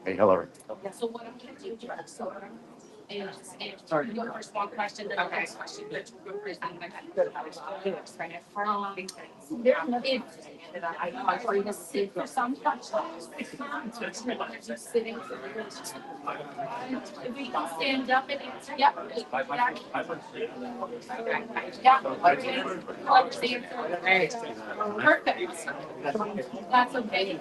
Hey, Hillary. Yeah, so what I'm gonna do, so and just answer your first one question, then the next question, which will go first, and then I know I'm going to sit for some questions. Just sitting for if we can stand up and answer, yeah. Perfect. That's okay.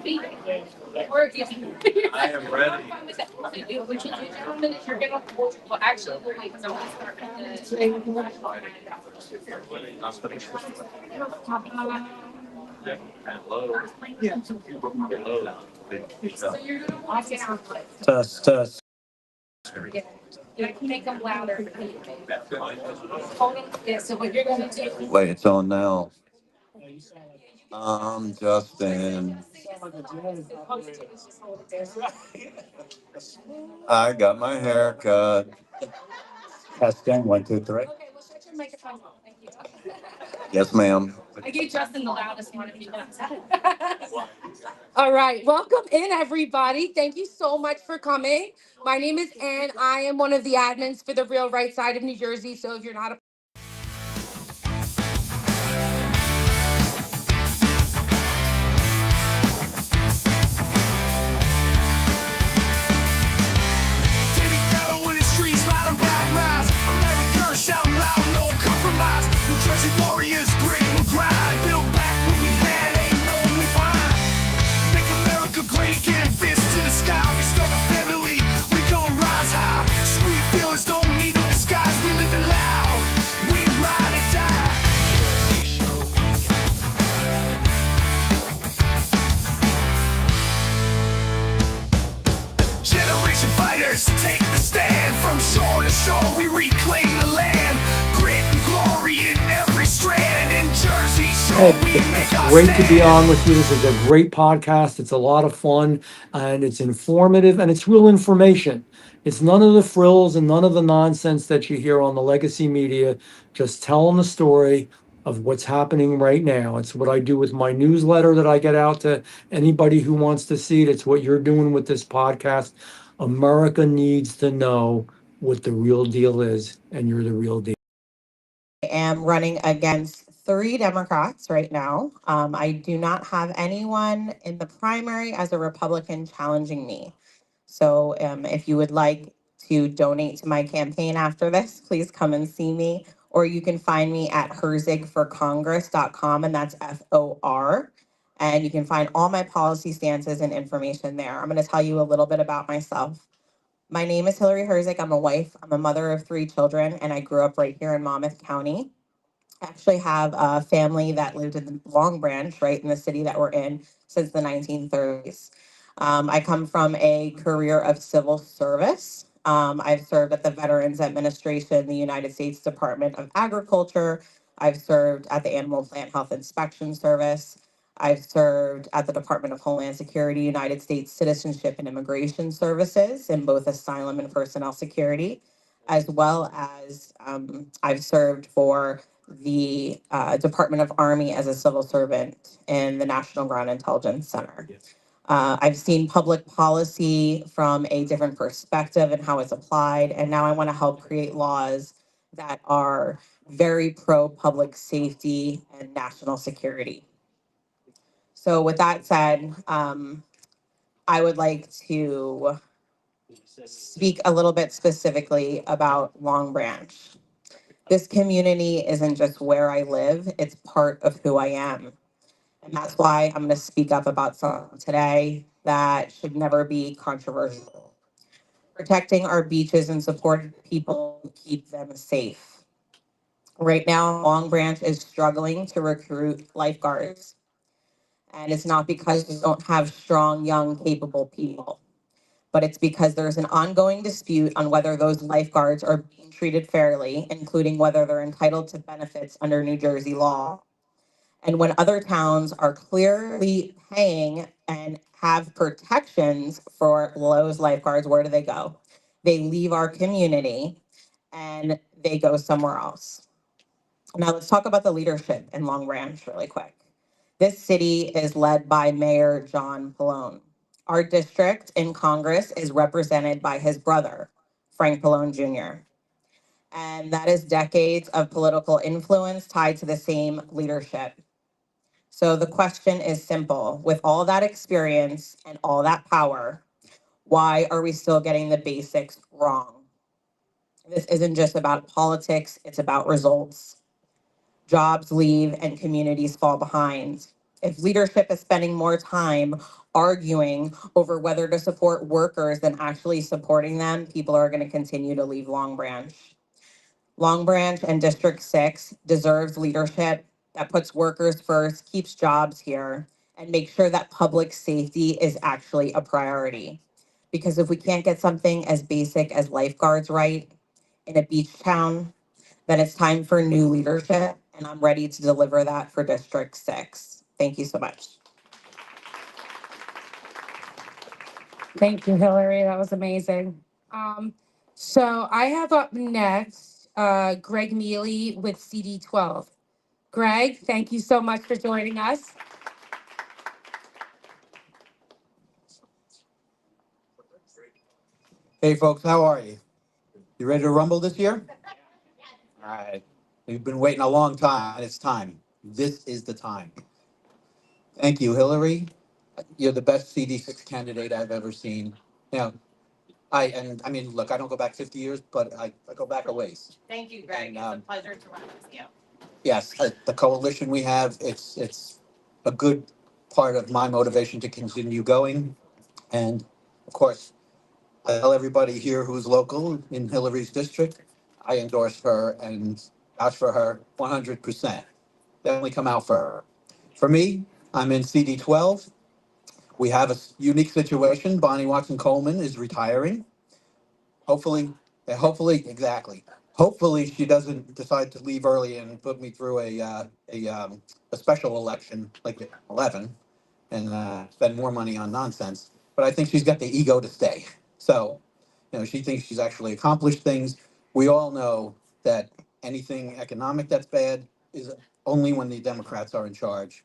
We're getting. I am ready. What you do, gentlemen, is you're gonna, well, actually, we'll wait, because I'm gonna start Hello. Hello. So you're gonna walk down. Test, test. You can make them louder. Hold them, yeah, so what you're gonna do. Wait, it's on now. Justin. I got my hair cut. Testing, 1, 2, 3. Okay, well, shut your microphone off, thank you. Yes, ma'am. I gave Justin the loudest one if you want. All right, welcome in, everybody. Thank you so much for coming. My name is Ann. I am one of the admins for the Real Right Side of New Jersey. So if you're not a Warriors, grit and grind, build back what we had, ain't no we find. Make America great again, fist to the sky. We start a family, we gon' rise high. Street feelings don't need no disguise, we live it loud, we ride or die. Generation fighters, take the stand. From shore to shore, we reclaim the land. Grit and glory in every strand. In Jersey shore, we make our Great to be stand. on with you. This is a great podcast. It's a lot of fun and it's informative and it's real information. It's none of the frills and none of the nonsense that you hear on the legacy media. Just telling the story of what's happening right now. It's what I do with my newsletter that I get out to anybody who wants to see it. It's what you're doing with this podcast. America needs to know what the real deal is, and you're the real deal. I am running against 3 Democrats right now. I do not have anyone in the primary as a Republican challenging me. So if you would like to donate to my campaign after this, please come and see me. Or you can find me at herzigforcongress.com, and that's FOR. And you can find all my policy stances and information there. I'm going to tell you a little bit about myself. My name is Hillary Herzig. I'm a wife. I'm a mother of 3 children, and I grew up right here in Monmouth County. I actually have a family that lived in Long Branch, right in the city that we're in, since the 1930s. I come from a career of civil service. I've served at the Veterans Administration, the United States Department of Agriculture. I've served at the Animal Plant Health Inspection Service. I've served at the Department of Homeland Security, United States Citizenship and Immigration Services in both asylum and personnel security, as well as I've served for the Department of Army as a civil servant in the National Ground Intelligence Center. I've seen public policy from a different perspective and how it's applied, and now I want to help create laws that are very pro public safety and national security. So with that said, I would like to speak a little bit specifically about Long Branch. This community isn't just where I live, it's part of who I am. And that's why I'm going to speak up about something today that should never be controversial. Protecting our beaches and supporting people who keep them safe. Right now, Long Branch is struggling to recruit lifeguards. And it's not because we don't have strong, young, capable people, but it's because there's an ongoing dispute on whether those lifeguards are being treated fairly, including whether they're entitled to benefits under New Jersey law. And when other towns are clearly paying and have protections for those lifeguards, where do they go? They leave our community and they go somewhere else. Now let's talk about the leadership in Long Branch really quick. This city is led by Mayor John Pallone. Our district in Congress is represented by his brother, Frank Pallone Jr. And that is decades of political influence tied to the same leadership. So the question is simple. With all that experience and all that power, why are we still getting the basics wrong? This isn't just about politics, it's about results. Jobs leave and communities fall behind. If leadership is spending more time arguing over whether to support workers than actually supporting them, people are going to continue to leave Long Branch. Long Branch and District 6 deserves leadership that puts workers first, keeps jobs here, and makes sure that public safety is actually a priority. Because if we can't get something as basic as lifeguards right in a beach town, then it's time for new leadership, and I'm ready to deliver that for District 6. Thank you so much. Thank you, Hillary. That was amazing. So I have up next Greg Mey with CD12. Greg, thank you so much for joining us. Hey folks, how are you? You ready to rumble this year? All right. We've been waiting a long time, and it's time. This is the time. Thank you, Hillary. You're the best CD6 candidate I've ever seen. Now, I mean, look, I don't go back 50 years, but I go back a ways. Thank you, Greg. And, It's a pleasure to run with you. Yes, the coalition we have, it's a good part of my motivation to continue going. And of course, I tell everybody here who's local in Hillary's district, I endorse her and vouch for her 100%. Definitely come out for her. For me, I'm in CD12. We have a unique situation. Bonnie Watson Coleman is retiring. Hopefully, hopefully she doesn't decide to leave early and put me through a special election like 11 and spend more money on nonsense. But I think she's got the ego to stay. So, she thinks she's actually accomplished things. We all know that anything economic that's bad is only when the Democrats are in charge.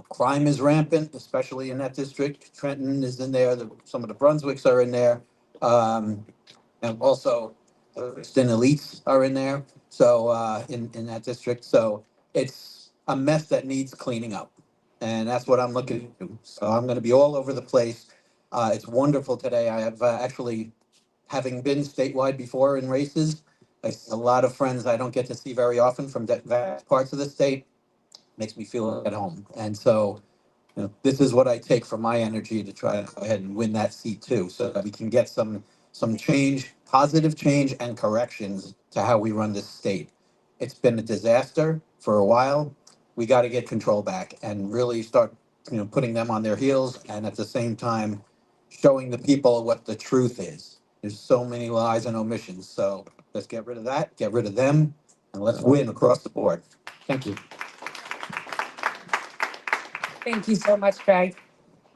Crime is rampant, especially in that district. Trenton is in there. Some of the Brunswicks are in there. And also, Princeton elites are in there. So in that district. So it's a mess that needs cleaning up. And that's what I'm looking to do. So I'm going to be all over the place. It's wonderful today. I have actually, having been statewide before in races, I see a lot of friends I don't get to see very often from various parts of the state. Makes me feel at home. And so, this is what I take from my energy to try to go ahead and win that seat too, so that we can get some change, positive change and corrections to how we run this state. It's been a disaster for a while. We got to get control back and really start, putting them on their heels, and at the same time, showing the people what the truth is. There's so many lies and omissions. So let's get rid of that, get rid of them, and let's win across the board. Thank you. Thank you so much, Greg.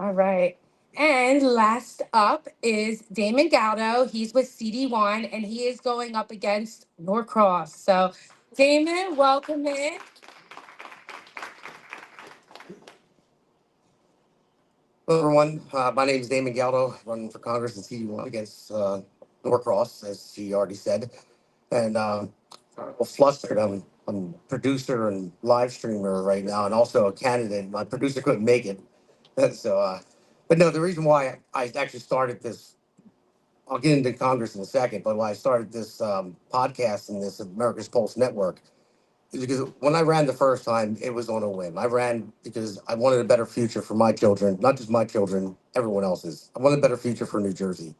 All right. And last up is Damon Galdo. He's with CD1 and he is going up against Norcross. So, Damon, welcome in. Hello, everyone. My name is Damon Galdo, running for Congress in CD1 against Norcross, as she already said. And well, flustered. I'm a producer and live streamer right now, and also a candidate. My producer couldn't make it. So, but no, the reason why I actually started this, I'll get into Congress in a second, but why I started this podcast and this America's Pulse Network is because when I ran the first time, it was on a whim. I ran because I wanted a better future for my children, not just my children, everyone else's. I wanted a better future for New Jersey.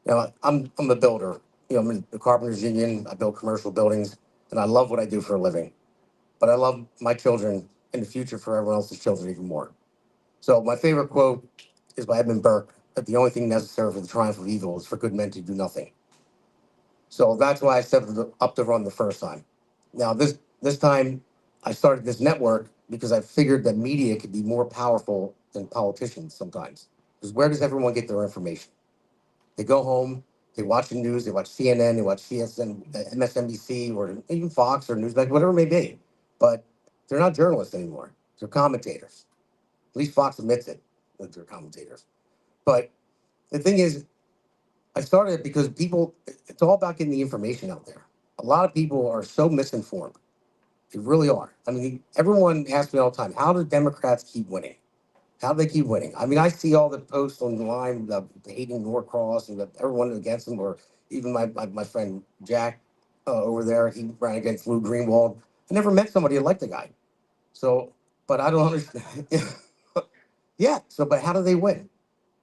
I'm a builder. I'm in the Carpenters Union. I build commercial buildings, and I love what I do for a living. But I love my children and the future for everyone else's children even more. So my favorite quote is by Edmund Burke, that the only thing necessary for the triumph of evil is for good men to do nothing. So that's why I stepped up to run the first time. Now, this time, I started this network because I figured that media could be more powerful than politicians sometimes. Because where does everyone get their information? They go home, they watch the news, they watch CNN, they watch CSN, MSNBC, or even Fox or Newsmax, whatever it may be. But they're not journalists anymore. They're commentators. At least Fox admits it, that they're commentators. But the thing is, I started it because people, it's all about getting the information out there. A lot of people are so misinformed. They really are. I mean, everyone asks me all the time, how do Democrats keep winning? How do they keep winning? I mean, I see all the posts online, the hating Norcross and everyone against them, or even my friend Jack over there, he ran against Lou Greenwald. I never met somebody that liked the guy. So, but I don't understand. Yeah, so, but how do they win?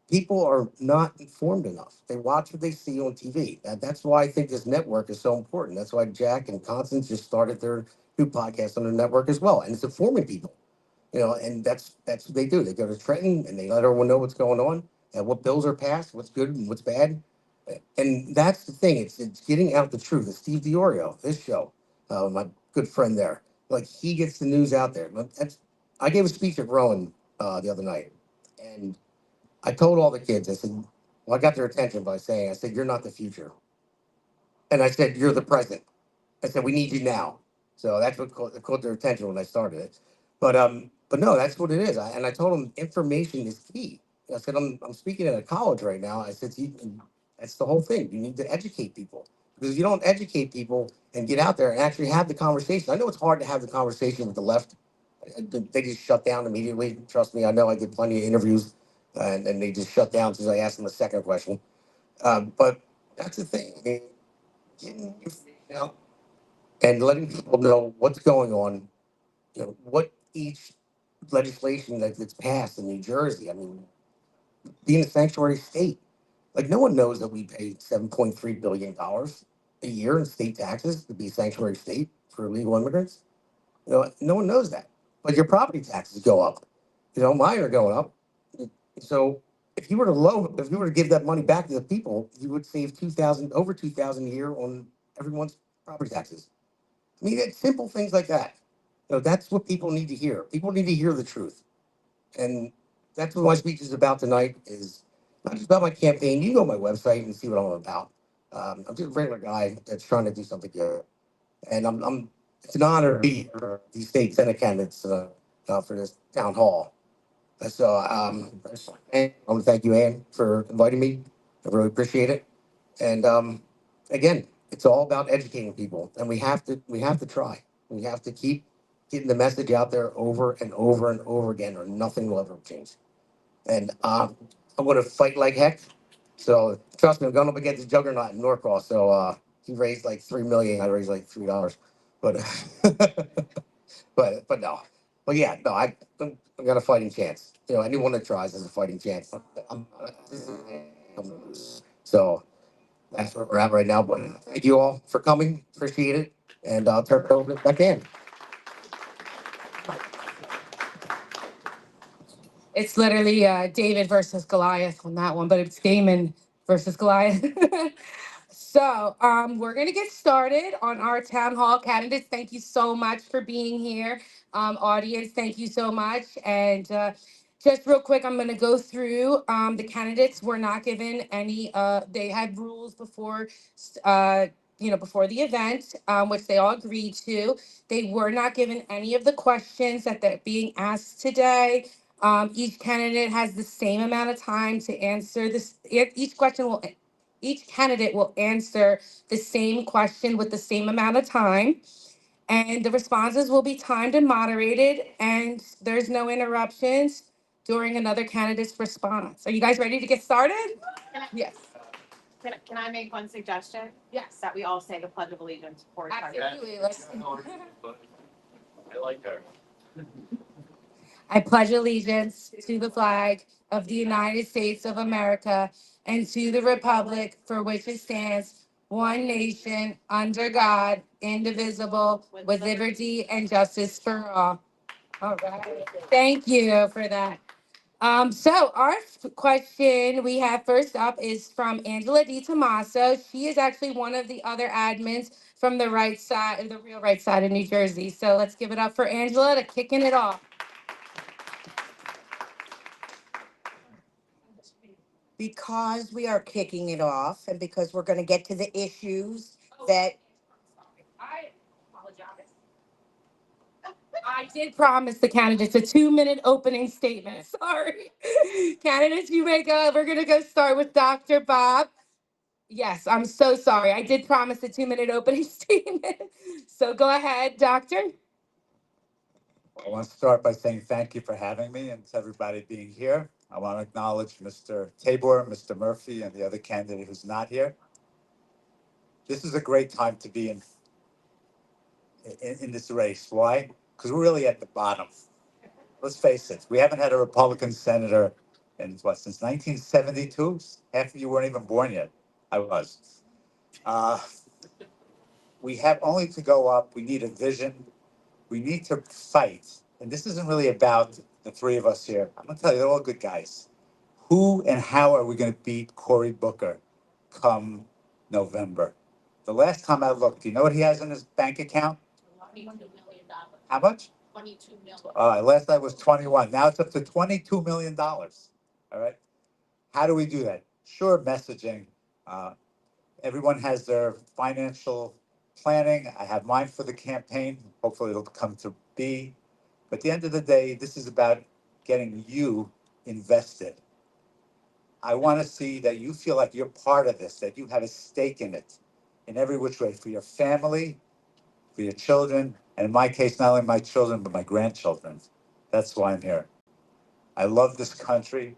People are not informed enough. They watch what they see on TV. That's why I think this network is so important. That's why Jack and Constance just started their new podcast on the network as well. And it's informing people, and that's what they do. They go to Trenton and they let everyone know what's going on and what bills are passed, what's good and what's bad. And that's the thing. It's getting out the truth. It's Steve DiOrio, his show, my good friend there. Like he gets the news out there. I gave a speech at Rowan the other night, and I told all the kids, I said, well, I got their attention by saying, I said, you're not the future. And I said, you're the present. I said, we need you now. So that's what caught their attention when I started it. But no, that's what it is. And I told them information is key. I said, I'm speaking at a college right now. I said, that's the whole thing. You need to educate people. Because if you don't educate people and get out there and actually have the conversation, I know it's hard to have the conversation with the left. They just shut down immediately. Trust me, I know I did plenty of interviews and they just shut down since I asked them the second question. But that's the thing. I mean, getting information out and letting people know what's going on, what each legislation that's passed in New Jersey. I mean, being a sanctuary state, like no one knows that we pay $7.3 billion a year in state taxes to be a sanctuary state for illegal immigrants. No one knows that. But your property taxes go up. Mine are going up. So if you were to give that money back to the people, you would save over 2,000 a year on everyone's property taxes. I mean, it's simple things like that. That's what people need to hear. People need to hear the truth. And that's what my speech is about tonight, is not just about my campaign. You go to my website and see what I'm about. I'm just a regular guy that's trying to do something good. And it's an honor to be the state Senate candidates for this town hall. So I want to thank you, Ann, for inviting me. I really appreciate it. And again, it's all about educating people, and we have to try. We have to keep getting the message out there over and over and over again, or nothing will ever change. And I'm going to fight like heck. So trust me, I'm going up against the juggernaut in Norcross. So he raised like $3 million. I raised like $3, but but no. But yeah, no, I got a fighting chance. Anyone that tries has a fighting chance. So that's where we're at right now. But thank you all for coming. Appreciate it. And I'll turn it over back in. It's literally David versus Goliath on that one, but it's Damon versus Goliath. So we're going to get started on our town hall candidates. Thank you so much for being here. Audience, thank you so much. And just real quick, I'm going to go through the candidates. Were not given any, they had rules before, before the event, which they all agreed to. They were not given any of the questions that they're being asked today. Each candidate has the same amount of time to answer this. Each candidate will answer the same question with the same amount of time. And the responses will be timed and moderated, and there's no interruptions during another candidate's response. Are you guys ready to get started? Yes. Can I make one suggestion? Yes. That we all say the Pledge of Allegiance before we start. Absolutely. Let's. I like her. I pledge allegiance to the flag of the United States of America and to the republic for which it stands, one nation, under God, indivisible, with liberty and justice for all. All right. Thank you for that. So our question we have first up is from Angela Di Tommaso. She is actually one of the other admins from the right side, the real right side of New Jersey. So let's give it up for Angela to kicking it off. Because we are kicking it off and because we're going to get to the issues that I apologize. I did promise the candidates a 2-minute opening statement. Sorry. Candidates, you may go. We're going to go start with Dr. Bob. Yes, I'm so sorry. I did promise a 2-minute opening statement. So go ahead, Doctor. I want to start by saying thank you for having me and to everybody being here. I want to acknowledge Mr. Tabor, Mr. Murphy, and the other candidate who's not here. This is a great time to be in this race. Why? Because we're really at the bottom. Let's face it, we haven't had a Republican senator in since 1972? Half of you weren't even born yet. I was. We have only to go up. We need a vision. We need to fight. And this isn't really about the three of us here. I'm going to tell you, they're all good guys. Who and how are we going to beat Cory Booker come November? The last time I looked, do you know what he has in his bank account? $22 million. How much? 22 million. Last night was 21. Now it's up to $22 million. All right. How do we do that? Sure, messaging. Everyone has their financial planning. I have mine for the campaign. Hopefully it'll come to be. But at the end of the day, this is about getting you invested. I want to see that you feel like you're part of this, that you have a stake in it in every which way, for your family, for your children, and in my case, not only my children, but my grandchildren. That's why I'm here. I love this country.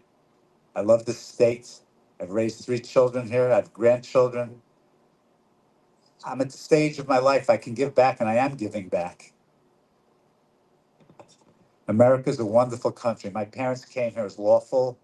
I love this state. I've raised 3 children here. I have grandchildren. I'm at the stage of my life I can give back, and I am giving back. America's a wonderful country. My parents came here as lawful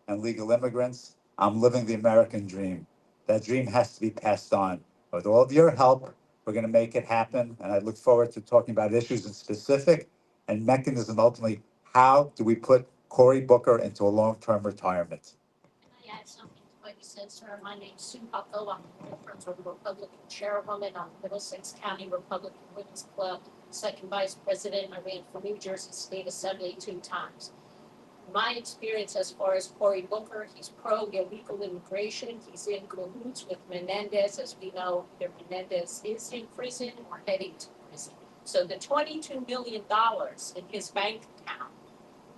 and legal immigrants. I'm living the American dream. That dream has to be passed on. With all of your help, we're going to make it happen. And I look forward to talking about issues in specific and mechanism, ultimately, how do we put Cory Booker into a long-term retirement? Can I add something to what you said, sir? My name's Sue Hucko. I'm the Republican chairwoman on Middlesex County Republican Women's Club, second vice president. I ran for New Jersey State Assembly 2 times. My experience as far as Cory Booker, he's pro-illegal immigration. He's in cahoots with Menendez. As we know, either Menendez is in prison or heading to prison. So the $22 million in his bank account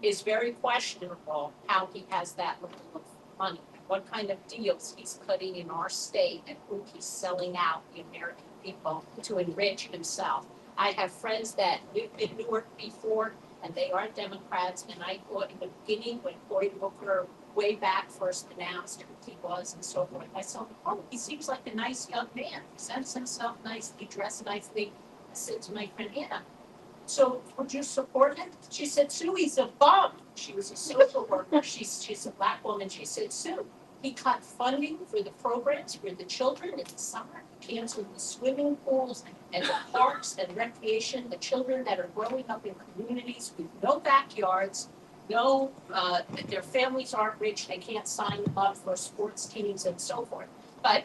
is very questionable how he has that level of money, what kind of deals he's cutting in our state, and who he's selling out the American people to enrich himself. I have friends that lived in Newark before, and they are Democrats, and I thought in the beginning when Cory Booker way back first announced who he was and so forth, I said, oh, he seems like a nice young man, presents himself nicely, dressed nicely. I said to my friend Anna, so would you support him? She said, Sue, he's a bum. She was a social worker. She's a Black woman. She said, Sue, he cut funding for the programs for the children in the summer. He canceled the swimming pools and the parks and recreation. The children that are growing up in communities with no backyards, no, their families aren't rich. They can't sign them up for sports teams and so forth. But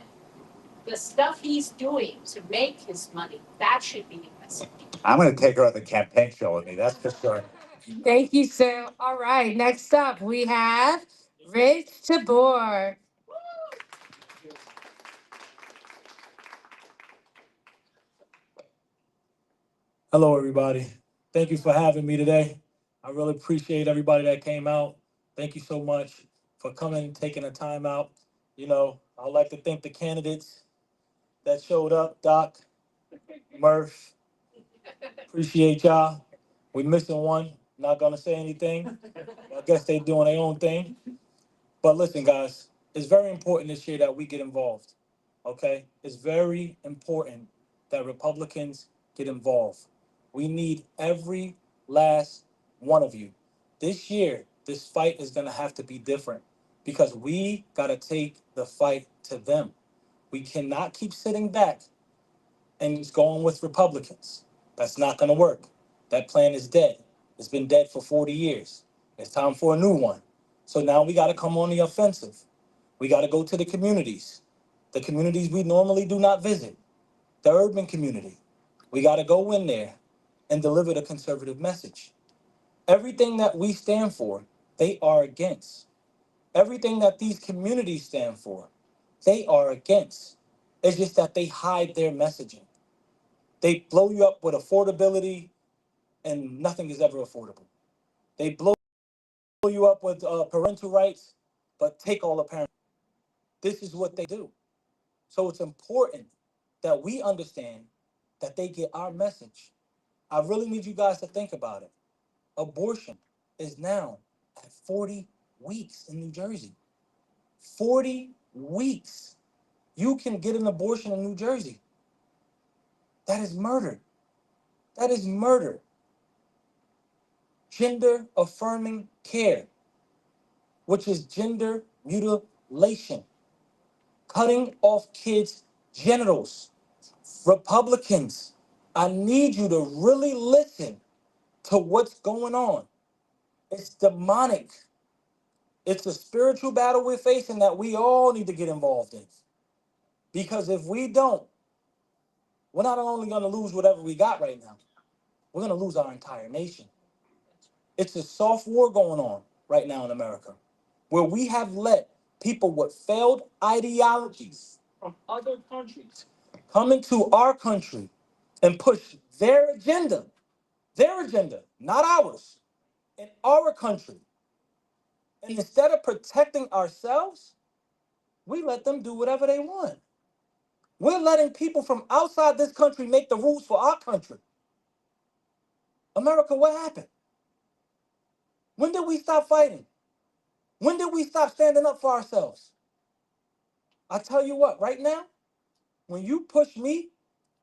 the stuff he's doing to make his money, that should be invested. I'm going to take her on the campaign trail with me, that's for sure. Thank you, Sue. All right, next up we have Rich Tabor. Hello, everybody. Thank you for having me today. I really appreciate everybody that came out. Thank you so much for coming, taking the time out. You know, I'd like to thank the candidates that showed up, Doc, Murph. Appreciate y'all. We missing one. Not gonna say anything. I guess they doing their own thing. But listen, guys, it's very important this year that we get involved. Okay? It's very important that Republicans get involved. We need every last one of you. This year, this fight is gonna have to be different because we gotta take the fight to them. We cannot keep sitting back and just going with Republicans. That's not gonna work. That plan is dead. It's been dead for 40 years. It's time for a new one. So now we gotta come on the offensive. We gotta go to the communities we normally do not visit, the urban community. We gotta go in there and deliver the conservative message. Everything that we stand for, they are against. Everything that these communities stand for, they are against. It's just that they hide their messaging. They blow you up with affordability, and nothing is ever affordable. They blow you up with parental rights, but take all the parents. This is what they do. So it's important that we understand that they get our message. I really need you guys to think about it. Abortion is now at 40 weeks in New Jersey. 40 weeks. You can get an abortion in New Jersey. That is murder. That is murder. Gender affirming care, which is gender mutilation, cutting off kids' genitals. Republicans, I need you to really listen to what's going on. It's demonic. It's a spiritual battle we're facing that we all need to get involved in. Because if we don't, we're not only going to lose whatever we got right now, we're going to lose our entire nation. It's a soft war going on right now in America, where we have let people with failed ideologies from other countries come into our country and push their agenda, not ours, in our country. And instead of protecting ourselves, we let them do whatever they want. We're letting people from outside this country make the rules for our country. America, what happened? When did we stop fighting? When did we stop standing up for ourselves? I tell you what, right now, when you push me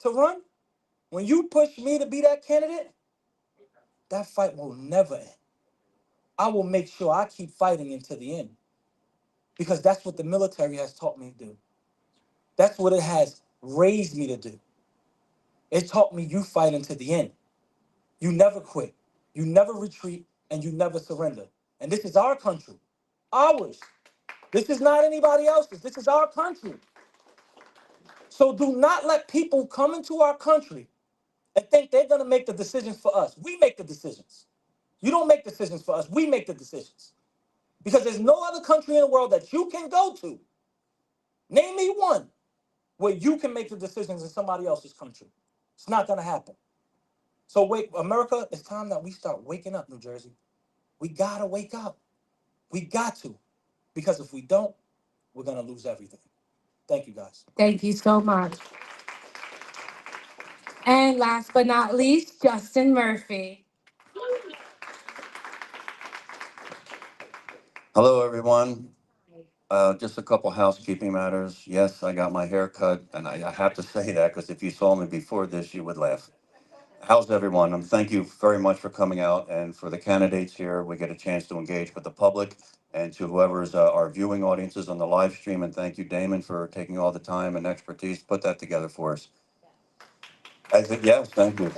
to run, when you push me to be that candidate, that fight will never end. I will make sure I keep fighting until the end, because that's what the military has taught me to do. That's what it has raised me to do. It taught me you fight until the end. You never quit, you never retreat, and you never surrender. And this is our country, ours. This is not anybody else's. This is our country. So do not let people come into our country and think they're going to make the decisions for us. We make the decisions. You don't make decisions for us. We make the decisions. Because there's no other country in the world that you can go to. Name me one where you can make the decisions in somebody else's country. It's not going to happen. So wait, America, it's time that we start waking up, New Jersey. We got to wake up. We got to. Because if we don't, we're going to lose everything. Thank you, guys. Thank you so much. And last but not least, Justin Murphy. Hello, everyone. Just a couple housekeeping matters. Yes, I got my hair cut, and I have to say that because if you saw me before this, you would laugh. How's everyone? Thank you very much for coming out, and for the candidates here, we get a chance to engage with the public, and to whoever's our viewing audiences on the live stream, and thank you, Damon, for taking all the time and expertise to put that together for us. Yes, thank you.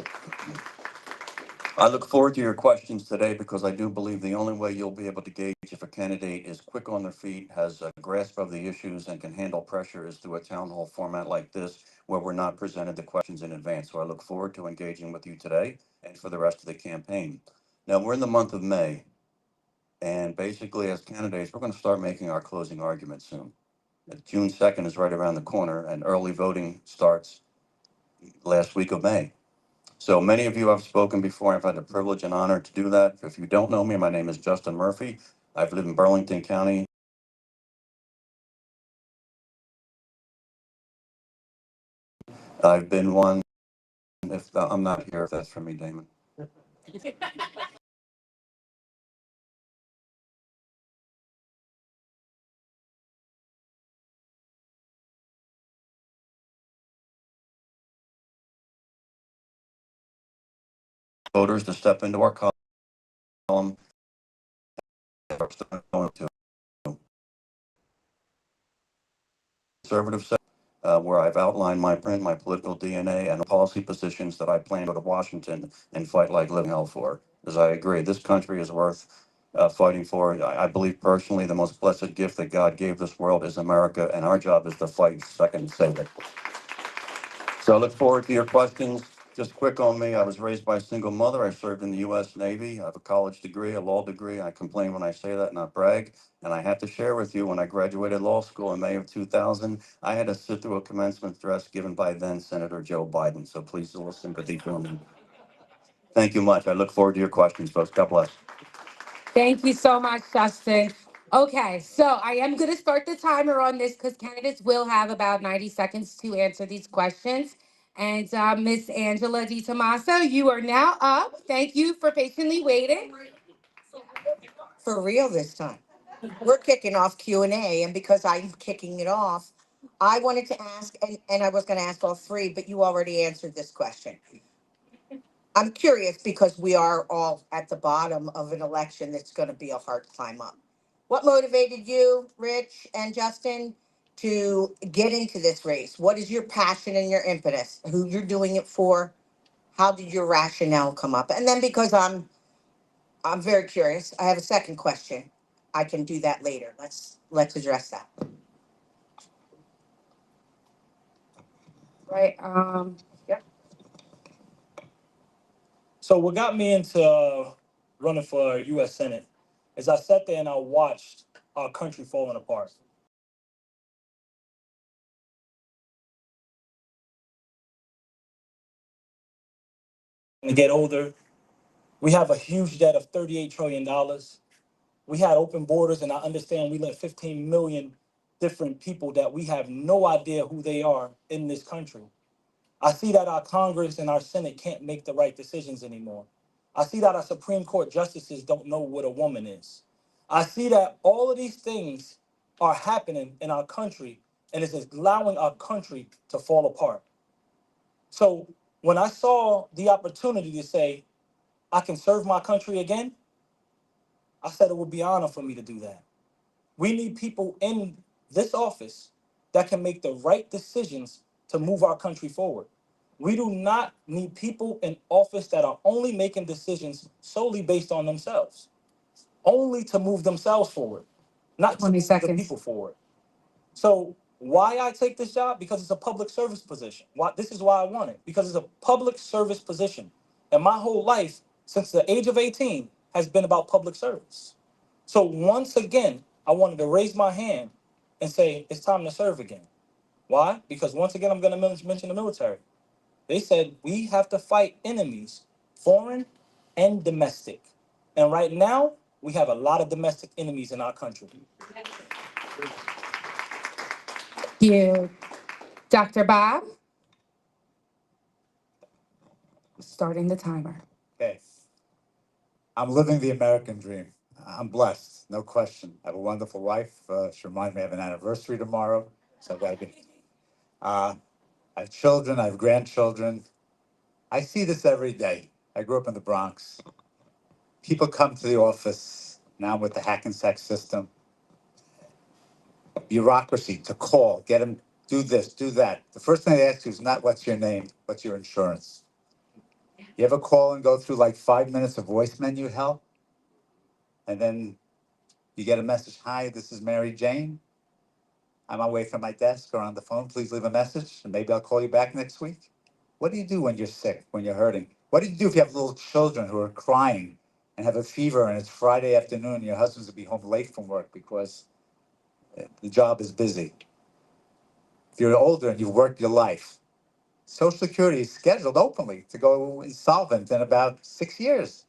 I look forward to your questions today because I do believe the only way you'll be able to gauge if a candidate is quick on their feet, has a grasp of the issues, and can handle pressure is through a town hall format like this, where we're not presented the questions in advance. So I look forward to engaging with you today and for the rest of the campaign. Now, we're in the month of May, and basically as candidates, we're going to start making our closing arguments soon. June 2nd is right around the corner, and early voting starts last week of May. So many of you I've spoken before. I've had the privilege and honor to do that. If you don't know me, my name is Justin Murphy. I've lived in Burlington County. I've been one, if I'm not here, if that's for me, Damon. Voters to step into our column. Conservative where I've outlined my political DNA, and the policy positions that I plan to go to Washington and fight like living hell for. Because I agree, this country is worth fighting for. I believe personally the most blessed gift that God gave this world is America, and our job is to fight second and save it. So I look forward to your questions. Just quick on me, I was raised by a single mother. I served in the U.S. Navy. I have a college degree, a law degree. I complain when I say that, not brag. And I have to share with you, when I graduated law school in May of 2000, I had to sit through a commencement address given by then Senator Joe Biden. So please a little sympathy for me. Thank you much. I look forward to your questions, folks. God bless. Thank you so much, Justin. Okay, so I am going to start the timer on this because candidates will have about 90 seconds to answer these questions. And Miss Angela DiTomaso, you are now up. Thank you for patiently waiting. For real this time. We're kicking off Q&A, and because I'm kicking it off, I wanted to ask, and I was going to ask all three, but you already answered this question. I'm curious because we are all at the bottom of an election that's going to be a hard climb up. What motivated you, Rich and Justin, to get into this race? What is your passion and your impetus? Who you're doing it for? How did your rationale come up? And then because I'm very curious, I have a second question. I can do that later. Let's address that. Right. Yep. So what got me into running for U.S. Senate is I sat there and I watched our country falling apart. To get older, we have a huge debt of $38 trillion. We had open borders, and I understand we let 15 million different people that we have no idea who they are in this country. I see that our Congress and our Senate can't make the right decisions anymore. I see that our Supreme Court justices don't know what a woman is. I see that all of these things are happening in our country, and it's allowing our country to fall apart. So when I saw the opportunity to say, I can serve my country again, I said it would be an honor for me to do that. We need people in this office that can make the right decisions to move our country forward. We do not need people in office that are only making decisions solely based on themselves, only to move themselves forward, not to 20 move the seconds. people forward. So why I take this job? Because it's a public service position. Why? This is why I want it, because it's a public service position. And my whole life, since the age of 18, has been about public service. So once again, I wanted to raise my hand and say, it's time to serve again. Why? Because once again, I'm going to mention the military. They said we have to fight enemies, foreign and domestic. And right now, we have a lot of domestic enemies in our country. Thank you. Dr. Bob? Starting the timer. Okay. I'm living the American dream. I'm blessed, no question. I have a wonderful wife. She reminds me I have an anniversary tomorrow, so I've got to be. I have children. I have grandchildren. I see this every day. I grew up in the Bronx. People come to the office now with the hack and sack system. Bureaucracy to call, get them, do this, do that. The first thing they ask you is not what's your name, what's your insurance. You ever call and go through like 5 minutes of voice menu help? And then you get a message, hi, this is Mary Jane. I'm away from my desk or on the phone. Please leave a message and maybe I'll call you back next week. What do you do when you're sick, when you're hurting? What do you do if you have little children who are crying and have a fever and it's Friday afternoon and your husband's will be home late from work because the job is busy? If you're older and you've worked your life, Social Security is scheduled openly to go insolvent in about 6 years.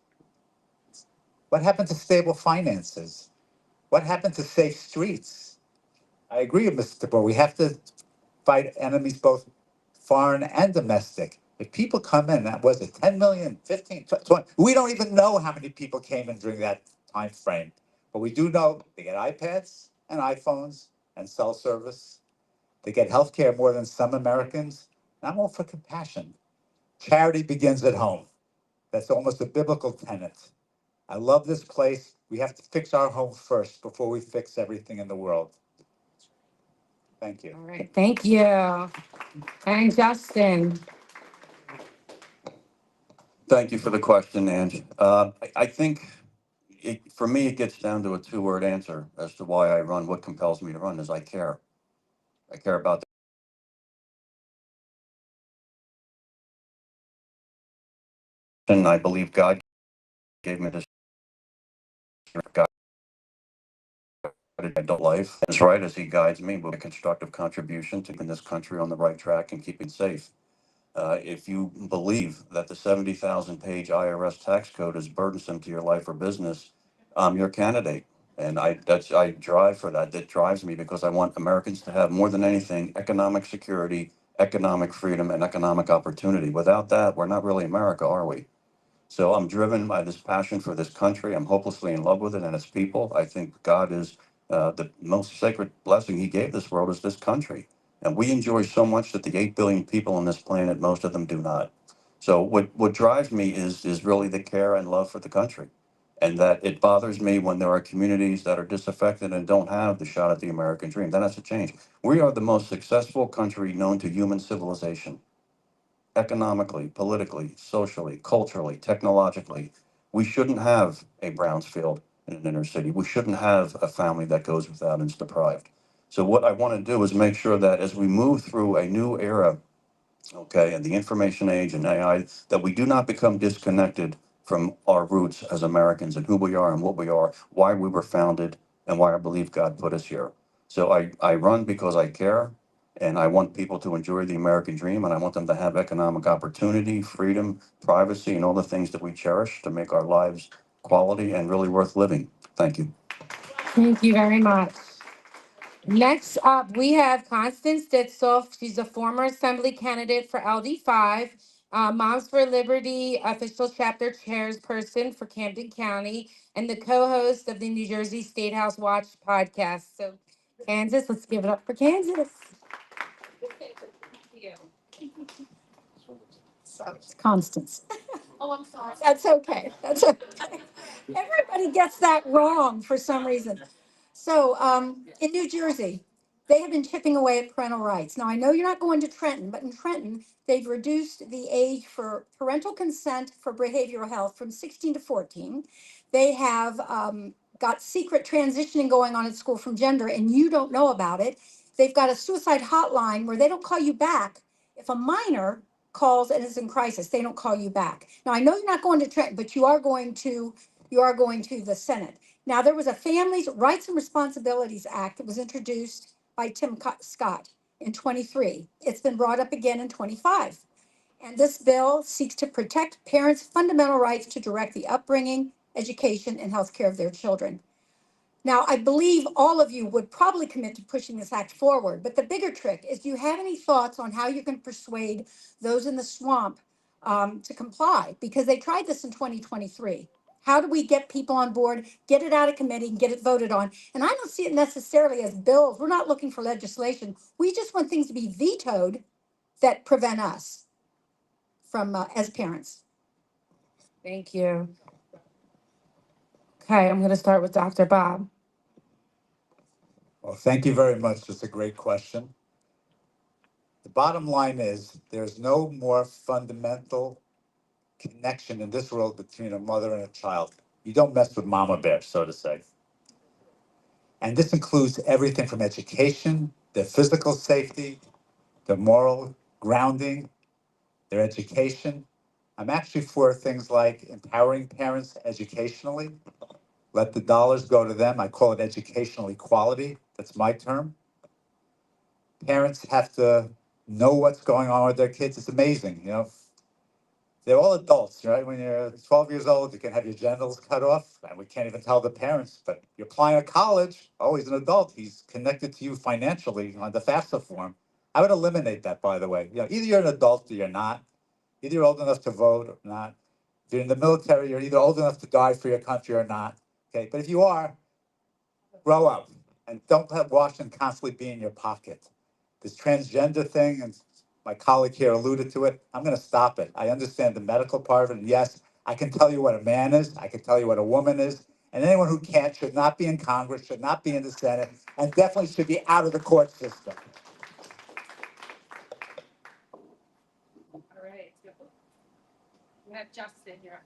What happened to stable finances? What happened to safe streets? I agree with Mr. Tabor. We have to fight enemies both foreign and domestic. If people come in, that was it, 10 million, 15, 20, we don't even know how many people came in during that time frame. But we do know they get iPads and iPhones and cell service. They get healthcare more than some Americans. And I'm all for compassion. Charity begins at home. That's almost a biblical tenet. I love this place. We have to fix our home first before we fix everything in the world. Thank you. All right. Thank you. And Justin? Thank you for the question, Ange. I think for me, it gets down to a two-word answer as to why I run. What compels me to run is I care. I care about and I believe God gave me this adult life. That's right, as He guides me with a constructive contribution to keeping this country on the right track and keeping safe. If you believe that the 70,000-page IRS tax code is burdensome to your life or business, I'm your candidate. And I drive for that. That drives me because I want Americans to have more than anything economic security, economic freedom, and economic opportunity. Without that, we're not really America, are we? So I'm driven by this passion for this country. I'm hopelessly in love with it and its people. I think God is the most sacred blessing He gave this world is this country. And we enjoy so much that the 8 billion people on this planet, most of them do not. So what drives me is really the care and love for the country. And that it bothers me when there are communities that are disaffected and don't have the shot at the American dream. That has to change. We are the most successful country known to human civilization economically, politically, socially, culturally, technologically. We shouldn't have a Brownsfield in an inner city. We shouldn't have a family that goes without and is deprived. So what I want to do is make sure that as we move through a new era, okay, and the information age and AI, that we do not become disconnected from our roots as Americans and who we are and what we are, why we were founded, and why I believe God put us here. So I run because I care, and I want people to enjoy the American dream, and I want them to have economic opportunity, freedom, privacy, and all the things that we cherish to make our lives quality and really worth living. Thank you. Thank you very much. Next up, we have Constance Ditzoff. She's a former assembly candidate for LD5, Moms for Liberty official chapter chairperson for Camden County, and the co-host of the New Jersey State House Watch podcast. So, Kansas, let's give it up for Kansas. So, it's Constance. Oh, I'm sorry. That's okay. That's okay. Everybody gets that wrong for some reason. So, in New Jersey, they have been chipping away at parental rights. Now, I know you're not going to Trenton, but in Trenton, they've reduced the age for parental consent for behavioral health from 16 to 14. They have got secret transitioning going on at school from gender, and you don't know about it. They've got a suicide hotline where they don't call you back if a minor calls and is in crisis. They don't call you back. Now, I know you're not going to Trenton, but you are going to the Senate. Now, there was a Families Rights and Responsibilities Act that was introduced by Scott in 23. It's been brought up again in 25. And this bill seeks to protect parents' fundamental rights to direct the upbringing, education, and health care of their children. Now, I believe all of you would probably commit to pushing this act forward, but the bigger trick is, do you have any thoughts on how you can persuade those in the swamp to comply? Because they tried this in 2023. How do we get people on board, get it out of committee, and get it voted on? And I don't see it necessarily as bills. We're not looking for legislation. We just want things to be vetoed that prevent us from, as parents. Thank you. Okay, I'm going to start with Dr. Bob. Well, thank you very much. That's a great question. The bottom line is there's no more fundamental connection in this world between a mother and a child. You don't mess with mama bear, so to say. And this includes everything from education, their physical safety, their moral grounding, their education. I'm actually for things like empowering parents educationally. Let the dollars go to them. I call it educational equality. That's my term. Parents have to know what's going on with their kids. It's amazing, you know. They're all adults, right? When you're 12 years old, you can have your genitals cut off, and we can't even tell the parents. But you're applying to college. Oh, he's an adult. He's connected to you financially on the FAFSA form. I would eliminate that, by the way. You know, either you're an adult or you're not. Either you're old enough to vote or not. If you're in the military, you're either old enough to die for your country or not. Okay, but if you are, grow up and don't have Washington constantly be in your pocket. This transgender thing, and my colleague here alluded to it, I'm going to stop it. I understand the medical part of it. And yes, I can tell you what a man is. I can tell you what a woman is. And anyone who can't should not be in Congress, should not be in the Senate, and definitely should be out of the court system. All right. We have Justin here.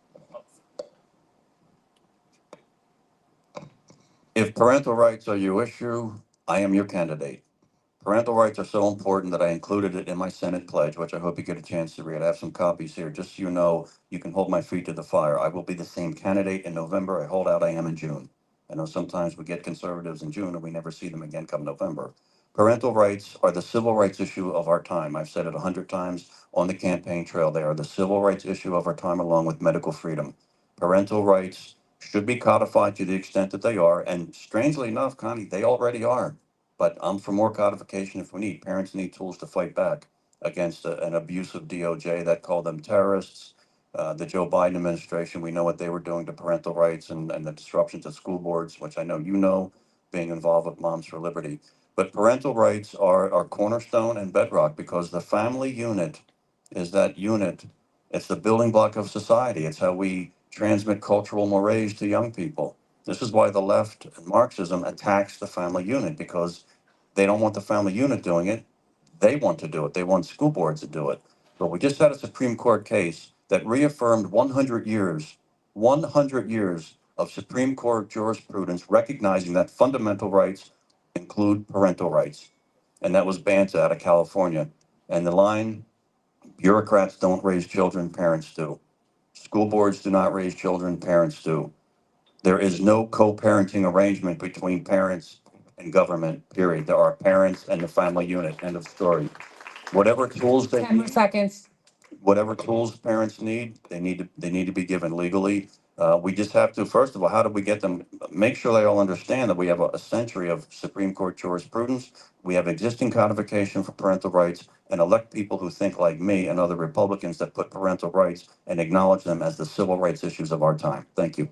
If parental rights are your issue, I am your candidate. Parental rights are so important that I included it in my Senate pledge, which I hope you get a chance to read. I have some copies here, just so you know, you can hold my feet to the fire. I will be the same candidate in November. I hold out I am in June. I know sometimes we get conservatives in June and we never see them again come November. Parental rights are the civil rights issue of our time. I've said it 100 times on the campaign trail. They are the civil rights issue of our time, along with medical freedom. Parental rights should be codified to the extent that they are. And strangely enough, Connie, they already are. But I'm for more codification if we need. Parents need tools to fight back against an abusive DOJ that called them terrorists. The Joe Biden administration, we know what they were doing to parental rights and the disruptions at school boards, which I know you know, being involved with Moms for Liberty. But parental rights are cornerstone and bedrock because the family unit is that unit. It's the building block of society. It's how we transmit cultural mores to young people. This is why the left and Marxism attacks the family unit because they don't want the family unit doing it. They want to do it. They want school boards to do it. But we just had a Supreme Court case that reaffirmed 100 years of Supreme Court jurisprudence recognizing that fundamental rights include parental rights. And that was Banta out of California. And the line, bureaucrats don't raise children, parents do. School boards do not raise children, parents do. There is no co-parenting arrangement between parents and government, period. There are parents and the family unit, end of story. Whatever tools they 10 more need, seconds. whatever tools parents need, they need to be given legally. We just have to, first of all, how do we get them? Make sure they all understand that we have a century of Supreme Court jurisprudence. We have existing codification for parental rights, and elect people who think like me and other Republicans that put parental rights and acknowledge them as the civil rights issues of our time. Thank you.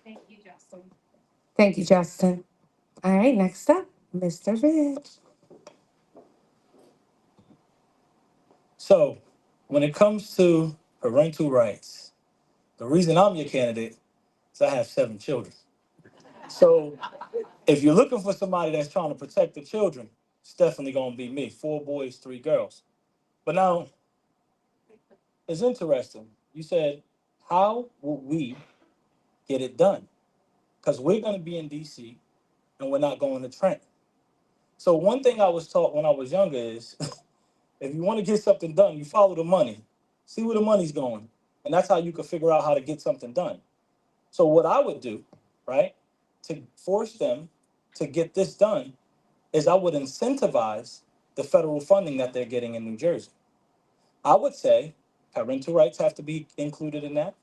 Thank you, Justin. Thank you, Justin. All right, next up, Mr. Rich. So, when it comes to parental rights, the reason I'm your candidate is I have 7 children. So, if you're looking for somebody that's trying to protect the children, it's definitely going to be me. 4 boys, 3 girls. But now, it's interesting. You said, how will we get it done? Because we're going to be in DC and we're not going to Trent. So one thing I was taught when I was younger is if you want to get something done, you follow the money, see where the money's going. And that's how you can figure out how to get something done. So what I would do, right, to force them to get this done is I would incentivize the federal funding that they're getting in New Jersey. I would say parental rights have to be included in that.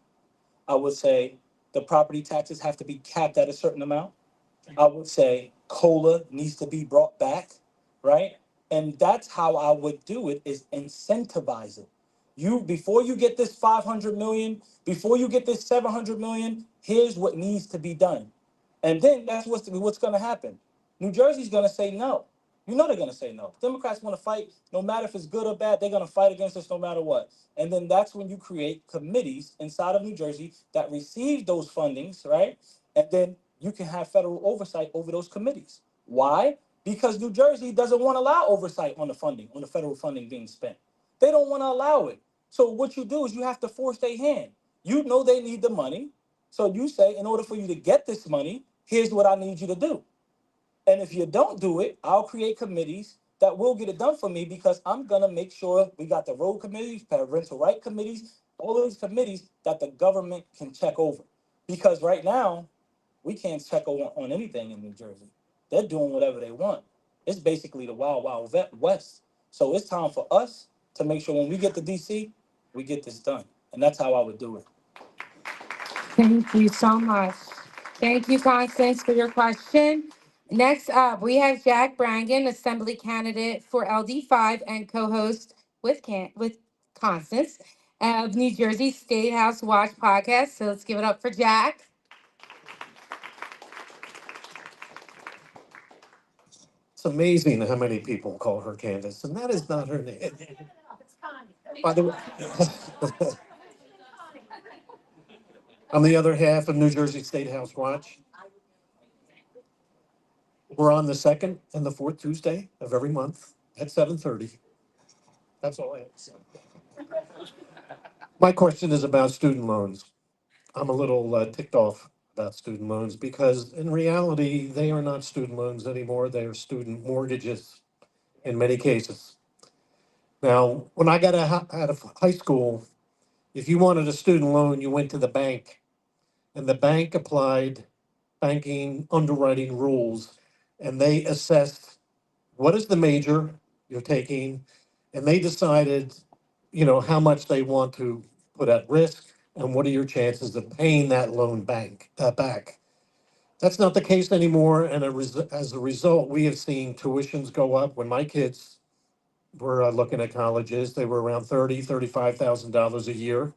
I would say the property taxes have to be capped at a certain amount. I would say COLA needs to be brought back, right? And that's how I would do it, is incentivize it. You, before you get this 500 million, before you get this 700 million, here's what needs to be done. And then that's what's going to happen. New Jersey's going to say no. You know they're going to say no. Democrats want to fight, no matter if it's good or bad, they're going to fight against us no matter what. And then that's when you create committees inside of New Jersey that receive those fundings, right? And then you can have federal oversight over those committees. Why? Because New Jersey doesn't want to allow oversight on the funding, on the federal funding being spent. They don't want to allow it. So what you do is you have to force their hand. You know they need the money. So you say, in order for you to get this money, here's what I need you to do. And if you don't do it, I'll create committees that will get it done for me, because I'm going to make sure we got the road committees, parental right committees, all of these committees that the government can check over. Because right now, we can't check on anything in New Jersey. They're doing whatever they want. It's basically the wild, wild west. So it's time for us to make sure when we get to DC, we get this done. And that's how I would do it. Thank you so much. Thank you, Constance, for your question. Next up, we have Jack Brangan, Assembly candidate for LD5 and co-host with Constance of New Jersey State House Watch podcast. So let's give it up for Jack. It's amazing how many people call her Candace, and that is not her name. By the way, I'm the other half of New Jersey State House Watch. We're on the second and the fourth Tuesday of every month at 7:30. That's all I have to say. My question is about student loans. I'm a little ticked off about student loans because in reality, they are not student loans anymore. They are student mortgages in many cases. Now, when I got out of high school, if you wanted a student loan, you went to the bank, and the bank applied banking underwriting rules, and they assessed what is the major you're taking, and they decided, how much they want to put at risk and what are your chances of paying that loan back. That's not the case anymore, and as a result, we have seen tuitions go up. When my kids were looking at colleges, they were around $35,000 a year,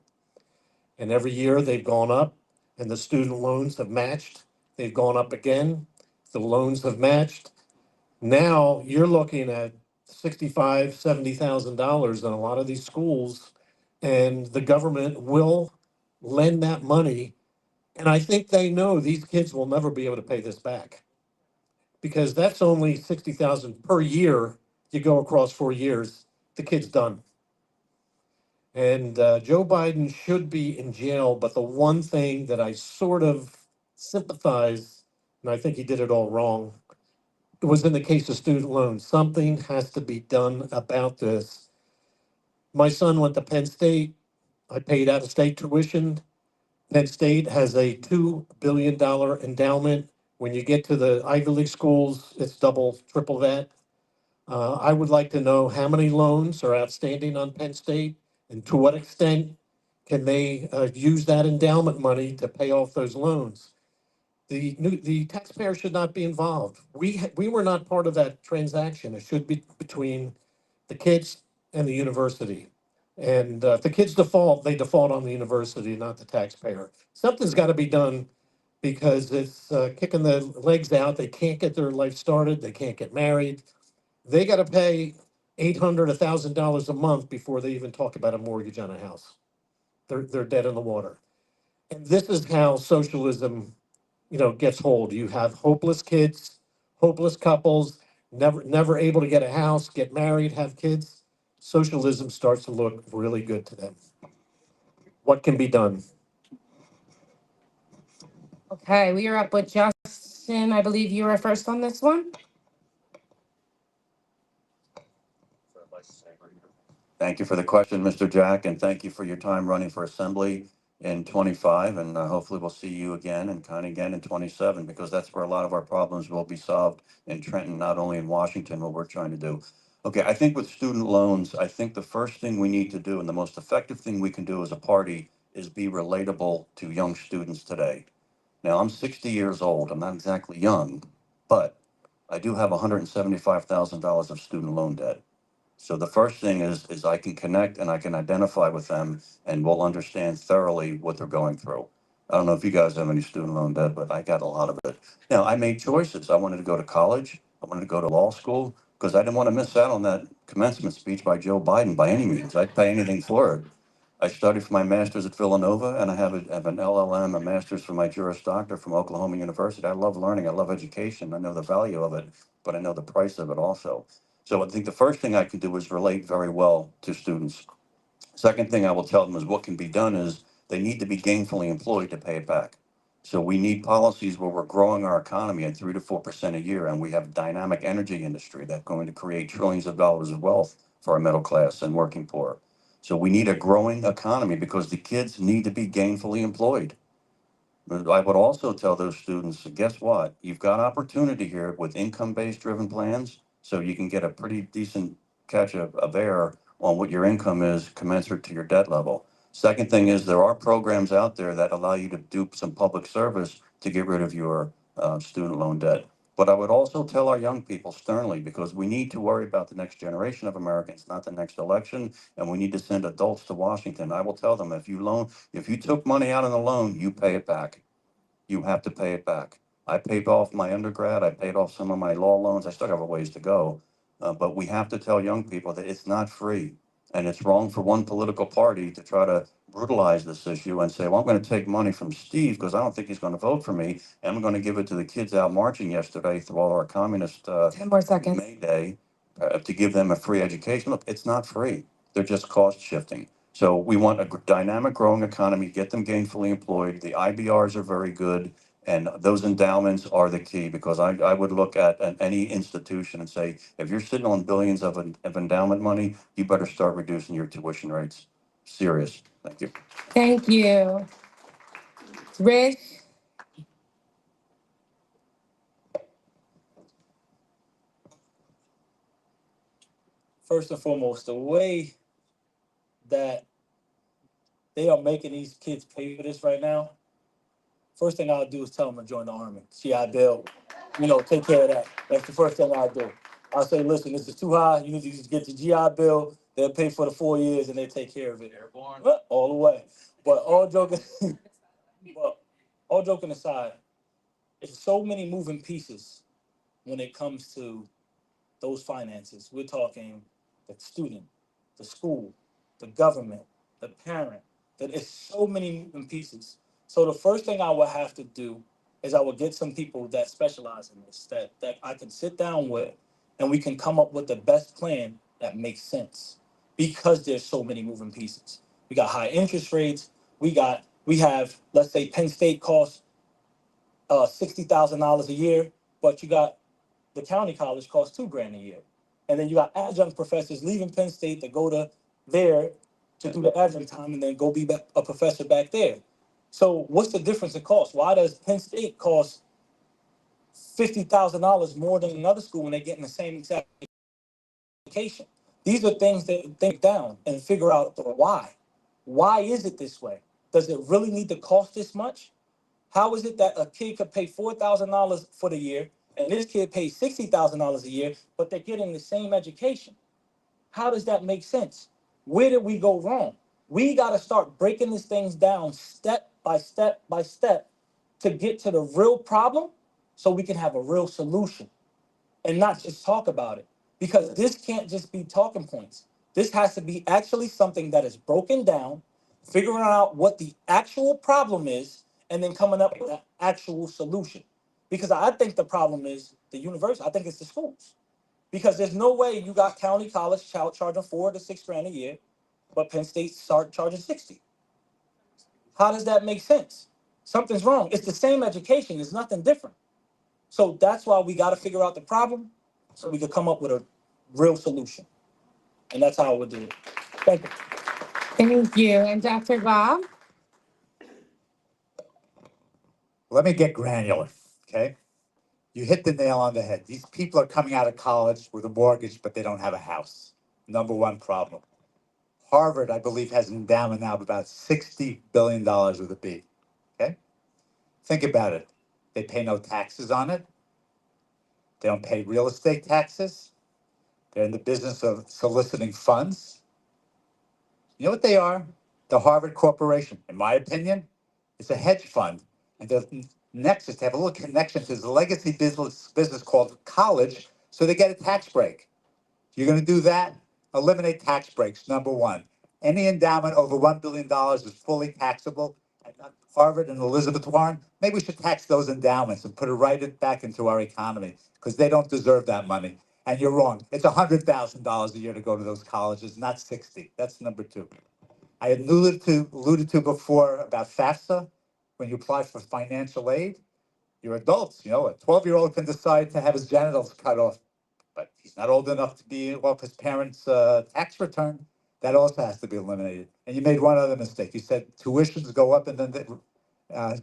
and every year they've gone up, and the student loans have matched. They've gone up again. The loans have matched. Now you're looking at $70,000 in a lot of these schools, and the government will lend that money. And I think they know these kids will never be able to pay this back because that's only 60,000 per year. You go across 4 years, the kid's done. And Joe Biden should be in jail. But the one thing that I sort of sympathize, and I think he did it all wrong, it was in the case of student loans. Something has to be done about this. My son went to Penn State. I paid out of state tuition. Penn State has a $2 billion endowment. When you get to the Ivy League schools, it's double, triple that. I would like to know how many loans are outstanding on Penn State and to what extent can they use that endowment money to pay off those loans. The taxpayer should not be involved. We were not part of that transaction. It should be between the kids and the university. And if the kids default, they default on the university, not the taxpayer. Something's got to be done because it's kicking the legs out. They can't get their life started. They can't get married. They got to pay $800, $1,000 a month before they even talk about a mortgage on a house. They're dead in the water. And this is how socialism, gets hold. You have hopeless kids, hopeless couples, never able to get a house, get married, have kids. Socialism starts to look really good to them. What can be done? Okay, we are up with Justin. I believe you were first on this one. Thank you for the question, Mr. Jack, and thank you for your time running for Assembly in 25, and hopefully we'll see you again and kind of again in 27, because that's where a lot of our problems will be solved in Trenton, not only in Washington, what we're trying to do. Okay, I think with student loans, I think the first thing we need to do and the most effective thing we can do as a party is be relatable to young students today. Now, I'm 60 years old. I'm not exactly young, but I do have $175,000 of student loan debt. So the first thing is I can connect and I can identify with them and we'll understand thoroughly what they're going through. I don't know if you guys have any student loan debt, but I got a lot of it. Now, I made choices. I wanted to go to college. I wanted to go to law school because I didn't want to miss out on that commencement speech by Joe Biden by any means. I'd pay anything for it. I studied for my master's at Villanova, and I have an LLM, a master's for my Juris Doctor from Oklahoma University. I love learning. I love education. I know the value of it, but I know the price of it also. So I think the first thing I can do is relate very well to students. Second thing I will tell them is what can be done is they need to be gainfully employed to pay it back. So we need policies where we're growing our economy at 3 to 4% a year, and we have a dynamic energy industry that's going to create trillions of dollars of wealth for our middle class and working poor. So we need a growing economy because the kids need to be gainfully employed. But I would also tell those students, guess what? You've got opportunity here with income-based driven plans, so you can get a pretty decent catch of air on what your income is commensurate to your debt level. Second thing is there are programs out there that allow you to do some public service to get rid of your student loan debt. But I would also tell our young people sternly, because we need to worry about the next generation of Americans, not the next election, and we need to send adults to Washington. I will tell them, if you took money out on a loan, you pay it back. You have to pay it back. I paid off my undergrad. I paid off some of my law loans. I still have a ways to go. But we have to tell young people that it's not free. And it's wrong for one political party to try to brutalize this issue and say, well, I'm going to take money from Steve because I don't think he's going to vote for me. And I'm going to give it to the kids out marching yesterday through all our communist 10 more seconds. May Day to give them a free education. Look, it's not free. They're just cost shifting. So we want a dynamic growing economy, get them gainfully employed. The IBRs are very good. And those endowments are the key, because I would look at any institution and say, if you're sitting on billions of endowment money, you better start reducing your tuition rates. Serious. Thank you. Thank you. Rich. first and foremost, the way that they are making these kids pay for this right now, first thing I'll do is tell them to join the Army. GI Bill, take care of that. That's the first thing I'll do. I'll say, listen, this is too high. You need to just get the GI Bill. They'll pay for the 4 years and they take care of it. Airborne. All the way. But all joking aside, it's so many moving pieces when it comes to those finances. We're talking the student, the school, the government, the parent. That it's so many moving pieces. So the first thing I would have to do is I would get some people that specialize in this, that I can sit down with, and we can come up with the best plan that makes sense. Because there's so many moving pieces. We got high interest rates. We have, let's say, Penn State costs $60,000 a year, but you got the county college costs $2,000 a year. And then you got adjunct professors leaving Penn State to go to there to do the adjunct time and then go be a professor back there. So what's the difference in cost? Why does Penn State cost $50,000 more than another school when they're getting the same exact education? These are things that think down and figure out the why. Why is it this way? Does it really need to cost this much? How is it that a kid could pay $4,000 for the year and this kid pays $60,000 a year, but they're getting the same education? How does that make sense? Where did we go wrong? We got to start breaking these things down step by step by step to get to the real problem so we can have a real solution and not just talk about it. Because this can't just be talking points. This has to be actually something that is broken down, figuring out what the actual problem is, and then coming up with an actual solution. Because I think the problem is the university. I think it's the schools. Because there's no way you got county college charging $4,000 to $6,000 a year, but Penn State start charging 60. How does that make sense? Something's wrong. It's the same education. It's nothing different. So that's why we got to figure out the problem so we could come up with a real solution. And that's how I would do it. Thank you. Thank you. And Dr. Bob? Let me get granular, okay? You hit the nail on the head. These people are coming out of college with a mortgage, but they don't have a house. Number one problem. Harvard, I believe, has an endowment now of about $60 billion with a B, okay? Think about it. They pay no taxes on it. They don't pay real estate taxes. They're in the business of soliciting funds. You know what they are? The Harvard Corporation. In my opinion, it's a hedge fund. And the nexus, they have a little connection to this legacy business called college, so they get a tax break. If you're going to do that, eliminate tax breaks, number one. Any endowment over $1 billion is fully taxable. Harvard and Elizabeth Warren, maybe we should tax those endowments and put it right back into our economy because they don't deserve that money. And you're wrong. It's $100,000 a year to go to those colleges, not 60. That's number two. I had alluded to before about FAFSA. When you apply for financial aid, you're adults. A 12-year-old can decide to have his genitals cut off, but he's not old enough to be off his parents' tax return. That also has to be eliminated. And you made one other mistake. You said tuitions go up and then the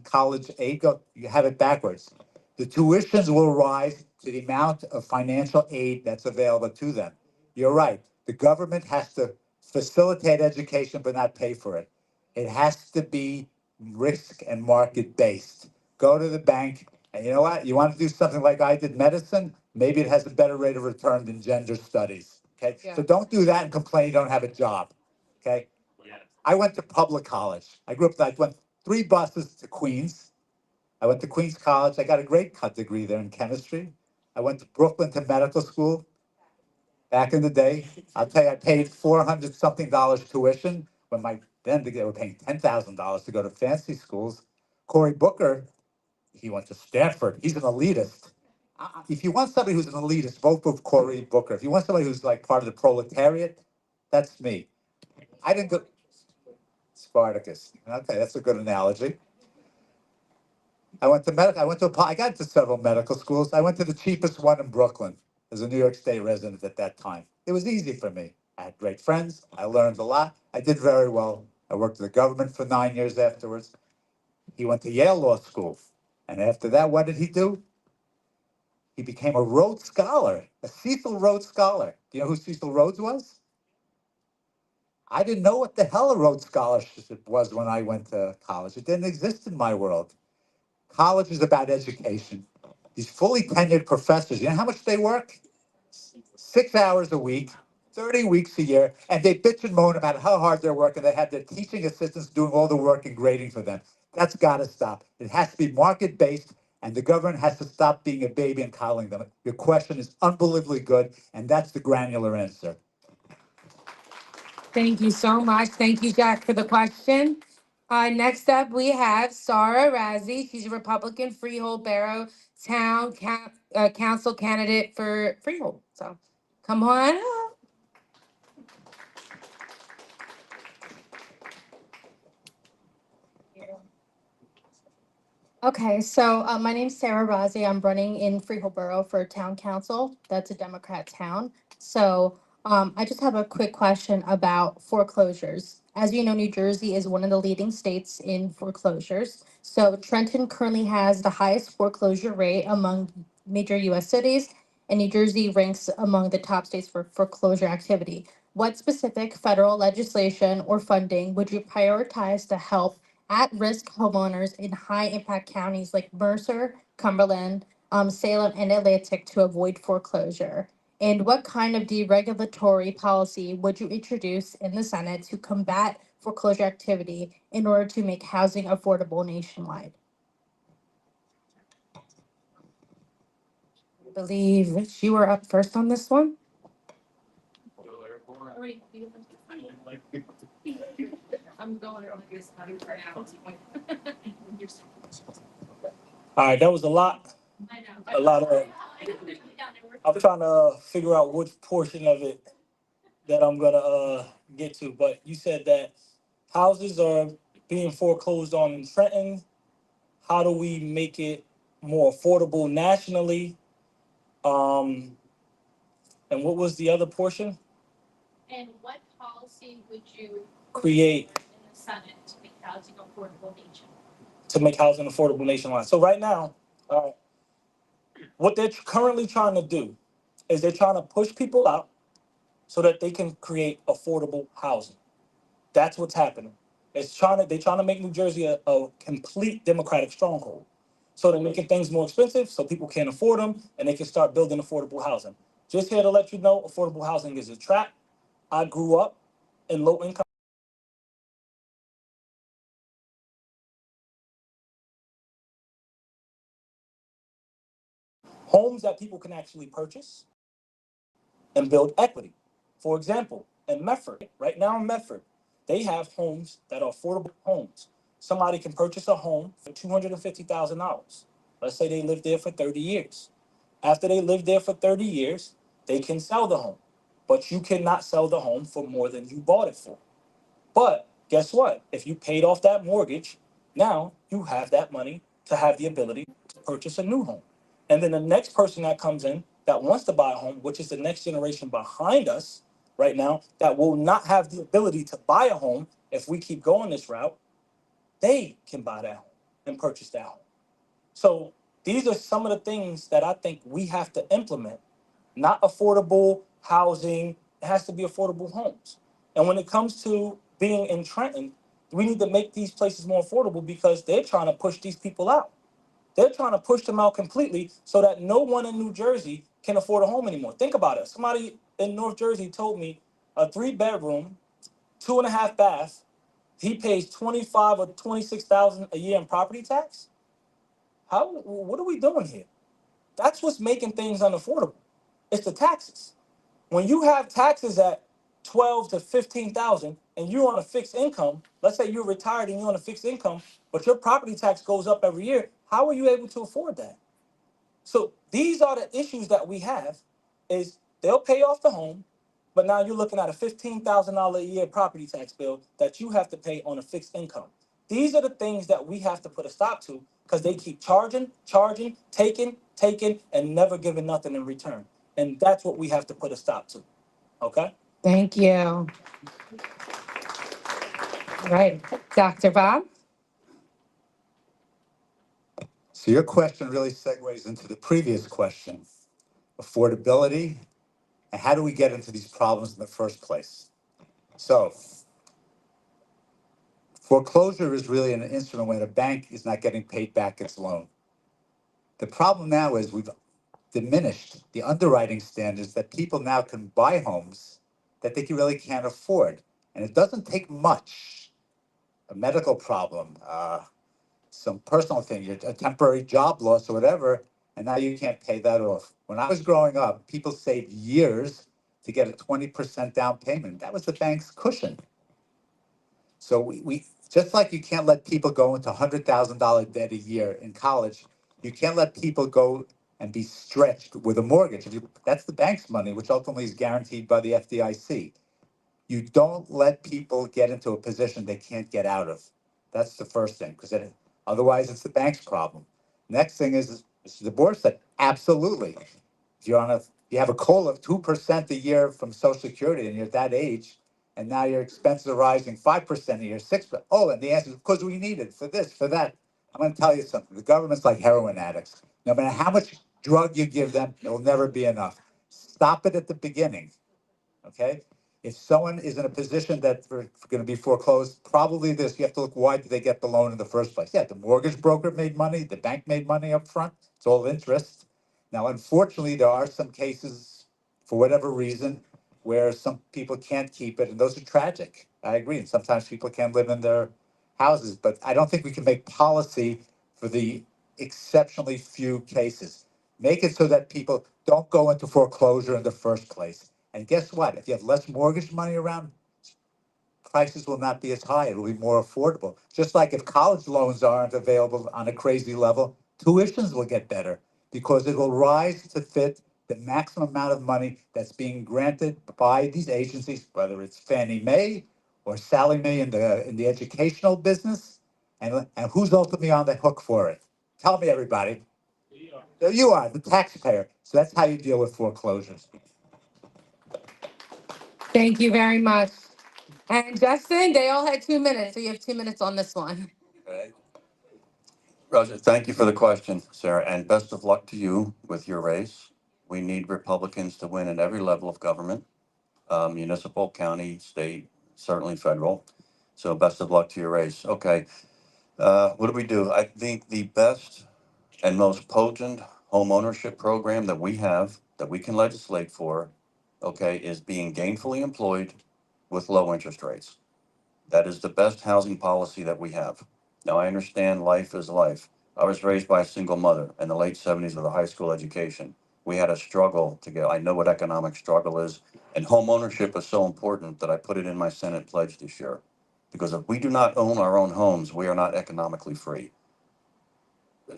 college aid go. You have it backwards. The tuitions will rise to the amount of financial aid that's available to them. You're right. The government has to facilitate education but not pay for it. It has to be risk and market based. Go to the bank, and you know what? You want to do something like I did medicine? Maybe it has a better rate of return than gender studies. Okay, Yeah. so don't do that and complain you don't have a job. Okay, Yeah. I went to public college. I went 3 buses to Queens. I went to Queens College. I got a great cut degree there in chemistry. I went to Brooklyn to medical school. Back in the day, I'll tell you, I paid $400 something tuition when then they were paying $10,000 to go to fancy schools. Cory Booker, he went to Stanford. He's an elitist. If you want somebody who's an elitist, vote for Cory Booker. If you want somebody who's like part of the proletariat, that's me. I didn't go Spartacus. Okay, that's a good analogy. I got into several medical schools. I went to the cheapest one in Brooklyn as a New York State resident at that time. It was easy for me. I had great friends. I learned a lot. I did very well. I worked for the government for 9 years afterwards. He went to Yale Law School. And after that, what did he do? He became a Rhodes Scholar, a Cecil Rhodes Scholar. Do you know who Cecil Rhodes was? I didn't know what the hell a Rhodes Scholarship was when I went to college. It didn't exist in my world. College is about education. These fully tenured professors, you know how much they work? 6 hours a week, 30 weeks a year, and they bitch and moan about how hard they're working. They have their teaching assistants doing all the work and grading for them. That's got to stop. It has to be market-based, and the government has to stop being a baby and coddling them. Your question is unbelievably good, and that's the granular answer. Thank you so much. Thank you, Jack, for the question. Next up, we have Sarah Razzie. She's a Republican Freehold Borough Town Council candidate for Freehold. So come on up. Okay, so my name's Sarah Razzie. I'm running in Freehold Borough for Town Council. That's a Democrat town. So I just have a quick question about foreclosures. As you know, New Jersey is one of the leading states in foreclosures. So Trenton currently has the highest foreclosure rate among major US cities, and New Jersey ranks among the top states for foreclosure activity. What specific federal legislation or funding would you prioritize to help at-risk homeowners in high-impact counties like Mercer, Cumberland, Salem, and Atlantic to avoid foreclosure? And what kind of deregulatory policy would you introduce in the Senate to combat foreclosure activity in order to make housing affordable nationwide? I believe you were up first on this one. I'm going on this for now. All right, that was a lot. I know. A lot of. I'm trying to figure out which portion of it that I'm gonna get to. But you said that houses are being foreclosed on in Trenton. How do we make it more affordable nationally? And what was the other portion? And what policy would you Create in the Senate to make housing affordable nationwide? to make housing affordable nationwide. So right now, what they're currently trying to do is they're trying to push people out so that they can create affordable housing. That's what's happening. They're trying to make New Jersey a complete Democratic stronghold. So they're making things more expensive so people can't afford them and they can start building affordable housing. Just here to let you know, affordable housing is a trap. I grew up in low income. Homes that people can actually purchase and build equity. For example, in Medford, right now in Medford, they have homes that are affordable homes. Somebody can purchase a home for $250,000. Let's say they live there for 30 years. After they live there for 30 years, they can sell the home. But you cannot sell the home for more than you bought it for. But guess what? If you paid off that mortgage, now you have that money to have the ability to purchase a new home. And then the next person that comes in that wants to buy a home, which is the next generation behind us right now, that will not have the ability to buy a home if we keep going this route, they can buy that home and purchase that home. So these are some of the things that I think we have to implement. Not affordable housing, it has to be affordable homes. And when it comes to being in Trenton, we need to make these places more affordable because they're trying to push these people out. They're trying to push them out completely so that no one in New Jersey can afford a home anymore. Think about it. Somebody in North Jersey told me a 3-bedroom, 2.5 bath, he pays 25 or 26,000 a year in property tax. What are we doing here? That's what's making things unaffordable. It's the taxes. When you have taxes at 12 to 15,000 and you're on a fixed income, let's say you're retired and you're on a fixed income, but your property tax goes up every year, how are you able to afford that? So these are the issues that we have is they'll pay off the home, but now you're looking at a $15,000 a year property tax bill that you have to pay on a fixed income. These are the things that we have to put a stop to because they keep charging, taking, and never giving nothing in return. And that's what we have to put a stop to. Okay? Thank you. All right, Dr. Bob. So your question really segues into the previous question, affordability, and how do we get into these problems in the first place? So foreclosure is really an instrument when a bank is not getting paid back its loan. The problem now is we've diminished the underwriting standards that people now can buy homes that they really can't afford. And it doesn't take much, a medical problem, some personal thing, a temporary job loss or whatever, and now you can't pay that off. When I was growing up, people saved years to get a 20% down payment. That was the bank's cushion. So we just like you can't let people go into $100,000 debt a year in college, you can't let people go and be stretched with a mortgage. That's the bank's money, which ultimately is guaranteed by the FDIC. You don't let people get into a position they can't get out of. That's the first thing, because otherwise it's the bank's problem. Next thing is, as the board said, absolutely. If you have a COLA of 2% a year from Social Security and you're at that age, and now your expenses are rising 5% a year, 6%. Oh, and the answer is because we need it for this, for that. I'm going to tell you something. The government's like heroin addicts. No matter how much drug you give them, it will never be enough. Stop it at the beginning, okay? If someone is in a position that they're going to be foreclosed, probably this, you have to look, why did they get the loan in the first place? Yeah, the mortgage broker made money, the bank made money up front. It's all interest. Now, unfortunately, there are some cases, for whatever reason, where some people can't keep it, and those are tragic. I agree. And sometimes people can't live in their houses, but I don't think we can make policy for the exceptionally few cases. Make it so that people don't go into foreclosure in the first place. And guess what? If you have less mortgage money around, prices will not be as high. It will be more affordable. Just like if college loans aren't available on a crazy level, tuitions will get better because it will rise to fit the maximum amount of money that's being granted by these agencies, whether it's Fannie Mae or Sally Mae in the educational business. And who's ultimately on the hook for it? Tell me, everybody. You are, the taxpayer. So that's how you deal with foreclosures. Thank you very much. And Justin, they all had 2 minutes, so you have 2 minutes on this one. Okay. Roger, thank you for the question, Sarah, and best of luck to you with your race. We need Republicans to win at every level of government, municipal, county, state, certainly federal. So best of luck to your race. Okay. What do? I think the best and most potent home ownership program that we have, that we can legislate for, okay, is being gainfully employed with low interest rates. That is the best housing policy that we have. Now, I understand life is life. I was raised by a single mother in the late 70s with a high school education. We had a struggle to get, I know what economic struggle is, and home ownership is so important that I put it in my Senate pledge this year. Because if we do not own our own homes, we are not economically free.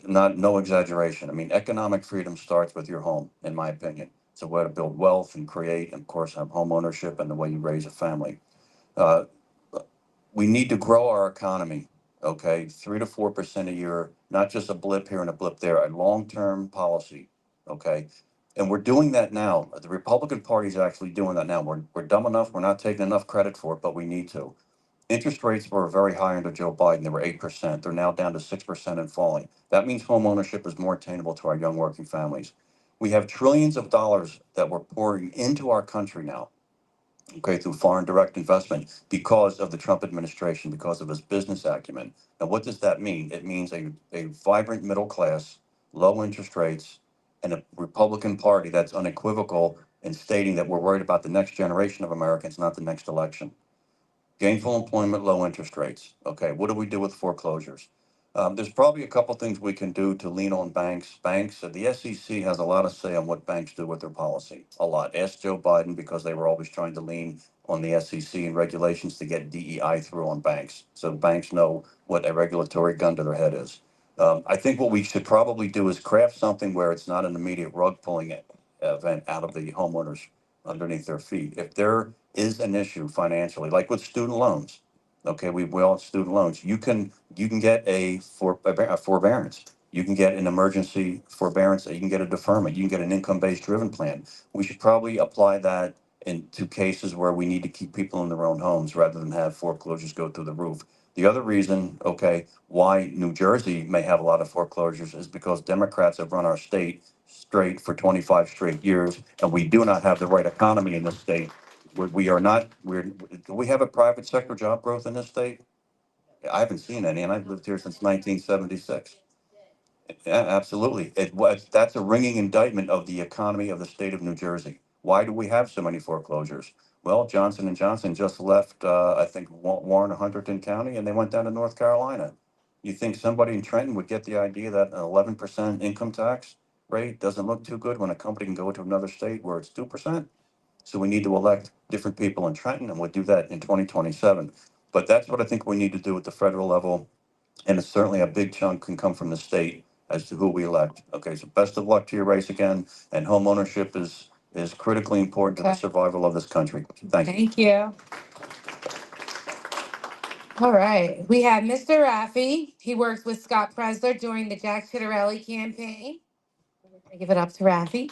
No exaggeration. I mean, economic freedom starts with your home, in my opinion. It's a way to build wealth and create, and of course, have home ownership and the way you raise a family. Uh, we need to grow our economy, okay? 3 to 4% a year, not just a blip here and a blip there, a long-term policy, okay? And we're doing that now. The Republican Party is actually doing that now. We're dumb enough, we're not taking enough credit for it, but we need to. Interest rates were very high under Joe Biden. They were 8%. They're now down to 6% and falling. That means home ownership is more attainable to our young working families. We have trillions of dollars that we're pouring into our country now, okay, through foreign direct investment because of the Trump administration, because of his business acumen. Now, what does that mean? It means a vibrant middle class, low interest rates, and a Republican Party that's unequivocal in stating that we're worried about the next generation of Americans, not the next election. Gainful employment, low interest rates. Okay, what do we do with foreclosures? There's probably a couple things we can do to lean on banks. The SEC has a lot of say on what banks do with their policy. A lot. Ask Joe Biden, because they were always trying to lean on the SEC and regulations to get DEI through on banks. So banks know what a regulatory gun to their head is. I think what we should probably do is craft something where it's not an immediate rug pulling event out of the homeowners underneath their feet. If there is an issue financially, like with student loans, okay, we all have student loans. You can get a forbearance. You can get an emergency forbearance. You can get a deferment. You can get an income-based driven plan. We should probably apply that into cases where we need to keep people in their own homes rather than have foreclosures go through the roof. The other reason, okay, why New Jersey may have a lot of foreclosures is because Democrats have run our state straight for 25 straight years, and we do not have the right economy in this state. We are not, do we have a private sector job growth in this state? I haven't seen any, and I've lived here since 1976. Yeah, absolutely. That's a ringing indictment of the economy of the state of New Jersey. Why do we have so many foreclosures? Well, Johnson and Johnson just left, I think, Warren, Hunterdon County, and they went down to North Carolina. You think somebody in Trenton would get the idea that an 11% income tax rate doesn't look too good when a company can go to another state where it's 2%? So we need to elect different people in Trenton, and we'll do that in 2027. But that's what I think we need to do at the federal level, and it's certainly a big chunk can come from the state as to who we elect. Okay, so best of luck to your race again, and home ownership is critically important to the Okay. survival of this country. Thank you. Thank you. All right, we have Mr. Raffi. He works with Scott Presler during the Jack Citarelli campaign. I give it up to Raffi.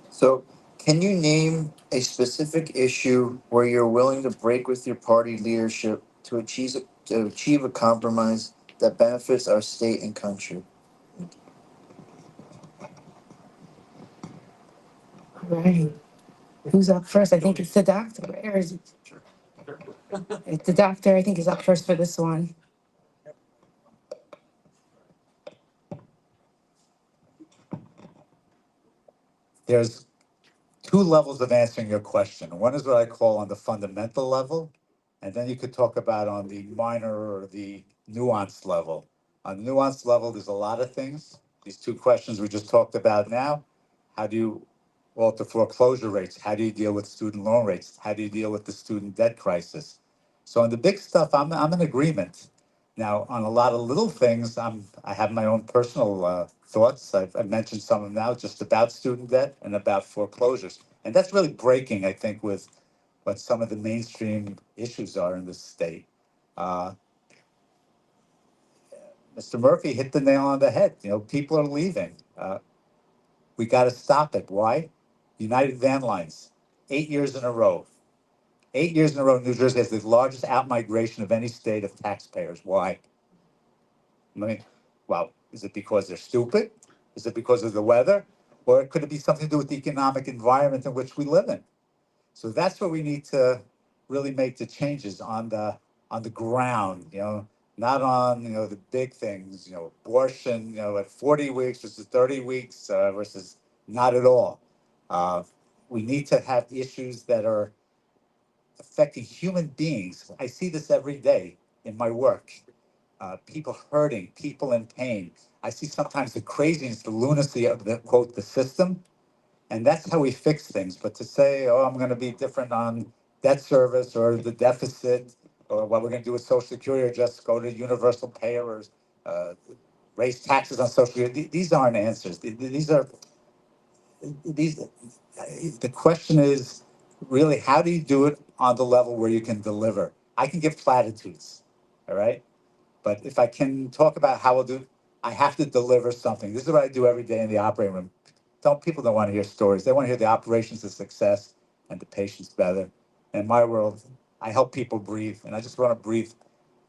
So, can you name a specific issue where you're willing to break with your party leadership to achieve a compromise that benefits our state and country? All right. Who's up first? I think it's the doctor. Where is it? It's the doctor. I think is up first for this one. There's two levels of answering your question. One is what I call on the fundamental level, and then you could talk about on the minor or the nuanced level. On the nuanced level, there's a lot of things. These two questions we just talked about now. How do you alter foreclosure rates? How do you deal with student loan rates? How do you deal with the student debt crisis? So on the big stuff, I'm in agreement. Now, on a lot of little things, I have my own personal thoughts. I've mentioned some of them now, just about student debt and about foreclosures. And that's really breaking, I think, with what some of the mainstream issues are in this state. Uh, Mr. Murphy hit the nail on the head. You know, people are leaving. We got to stop it. Why? United Van Lines, 8 years in a row. 8 years in a row, New Jersey has the largest outmigration of any state of taxpayers. Why? I mean, well, is it because they're stupid? Is it because of the weather? Or could it be something to do with the economic environment in which we live in? So that's where we need to really make the changes on the ground, you know, not on, you know, the big things, you know, abortion, you know, at 40 weeks versus 30 weeks versus not at all. We need to have issues that are affecting human beings. I see this every day in my work. People hurting, people in pain. I see sometimes the craziness, the lunacy of the quote, the system. And that's how we fix things. But to say, oh, I'm going to be different on debt service or the deficit, or what we're going to do with Social Security, or just go to universal pay, or raise taxes on Social Security, these aren't answers. These are, the question is really, how do you do it on the level where you can deliver? I can give platitudes, all right? But if I can talk about how I'll do, I have to deliver something. This is what I do every day in the operating room. People don't want to hear stories. They want to hear the operations of success and the patients better. In my world, I help people breathe, and I just want to breathe.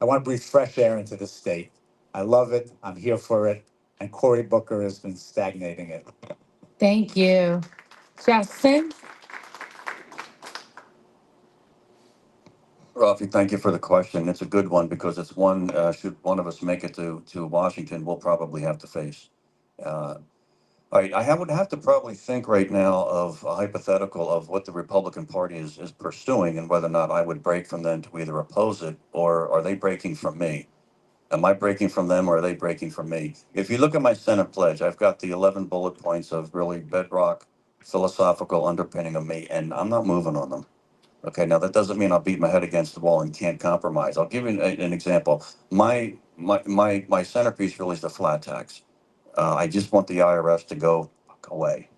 I want to breathe fresh air into the state. I love it. I'm here for it. And Cory Booker has been stagnating it. Thank you. Justin? Rafi, thank you for the question. It's a good one because it's one, should one of us make it to Washington, we'll probably have to face. All right, would have to probably think right now of a hypothetical of what the Republican Party is pursuing and whether or not I would break from them to either oppose it, or are they breaking from me? Am I breaking from them, or are they breaking from me? If you look at my Senate pledge, I've got the 11 bullet points of really bedrock philosophical underpinning of me, and I'm not moving on them. Okay, now that doesn't mean I'll beat my head against the wall and can't compromise. I'll give you an example. My centerpiece really is the flat tax. I just want the IRS to go away.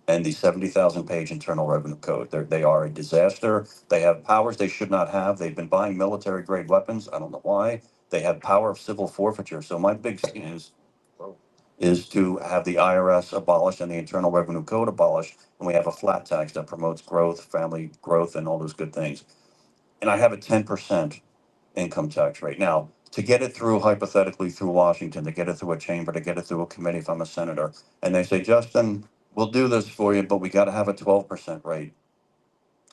And the 70,000 page Internal Revenue Code. They are a disaster. They have powers they should not have. They've been buying military grade weapons. I don't know why. They have power of civil forfeiture. So my big thing is, is to have the IRS abolished and the Internal Revenue Code abolished, and we have a flat tax that promotes growth, family growth, and all those good things. And I have a 10% income tax rate. Now, to get it through, hypothetically, through Washington, to get it through a chamber, to get it through a committee if I'm a senator, and they say, Justin, we'll do this for you, but we got to have a 12% rate.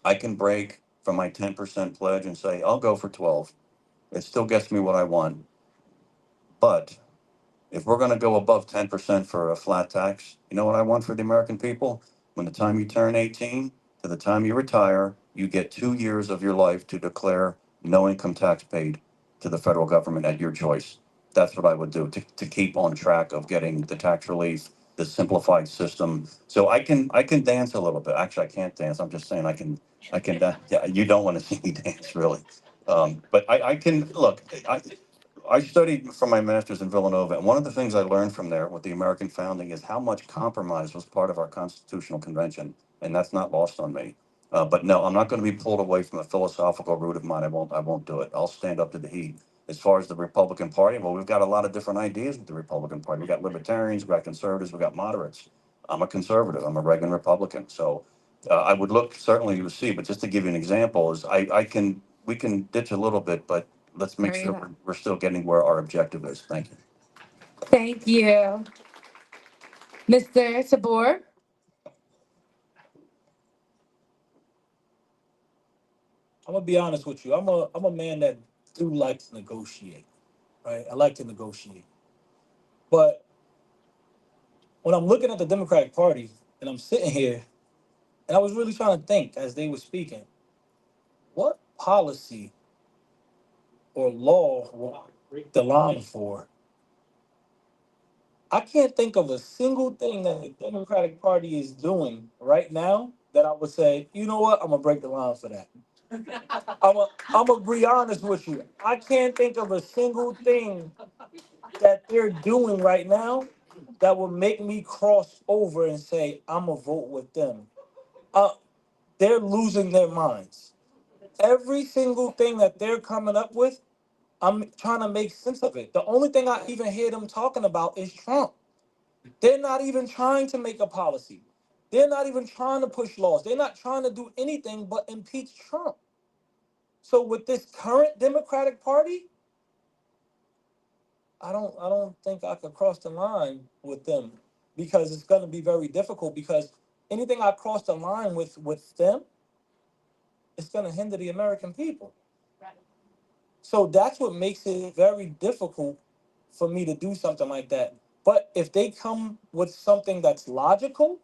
I can break from my 10% pledge and say, I'll go for 12. It still gets me what I want. But if we're going to go above 10% for a flat tax, you know what I want for the American people? When the time you turn 18 to the time you retire, you get 2 years of your life to declare no income tax paid to the federal government at your choice. That's what I would do to keep on track of getting the tax relief, the simplified system. So I can dance a little bit. Actually, I can't dance. I'm just saying I can. Yeah, you don't want to see me dance, really. But I can look. I studied for my master's in Villanova, and one of the things I learned from there with the American founding is how much compromise was part of our constitutional convention, and that's not lost on me. But no, I'm not going to be pulled away from a philosophical root of mine. I won't do it. I'll stand up to the heat. As far as the Republican Party, well, we've got a lot of different ideas with the Republican Party. We've got libertarians, we've got conservatives, we've got moderates. I'm a conservative. I'm a Reagan Republican. So I would look certainly to see, but just to give you an example, is we can ditch a little bit, but let's make Very sure well. we're still getting where our objective is. Thank you. Thank you. Mr. Tabor? I'm gonna be honest with you. I'm a man that do like to negotiate, right? I like to negotiate. But when I'm looking at the Democratic Party and I'm sitting here and I was really trying to think as they were speaking, what policy or law will I break the line for? I can't think of a single thing that the Democratic Party is doing right now that I would say, you know what, I'm gonna break the line for that. I'm gonna be honest with you. I can't think of a single thing that they're doing right now that will make me cross over and say I'm gonna vote with them. Uh, they're losing their minds. Every single thing that they're coming up with, I'm trying to make sense of it. The only thing I even hear them talking about is Trump. They're not even trying to make a policy. They're not even trying to push laws. They're not trying to do anything but impeach Trump. So with this current Democratic Party, I don't think I could cross the line with them because it's going to be very difficult because anything I cross the line with them, it's going to hinder the American people. So that's what makes it very difficult for me to do something like that. But if they come with something that's logical,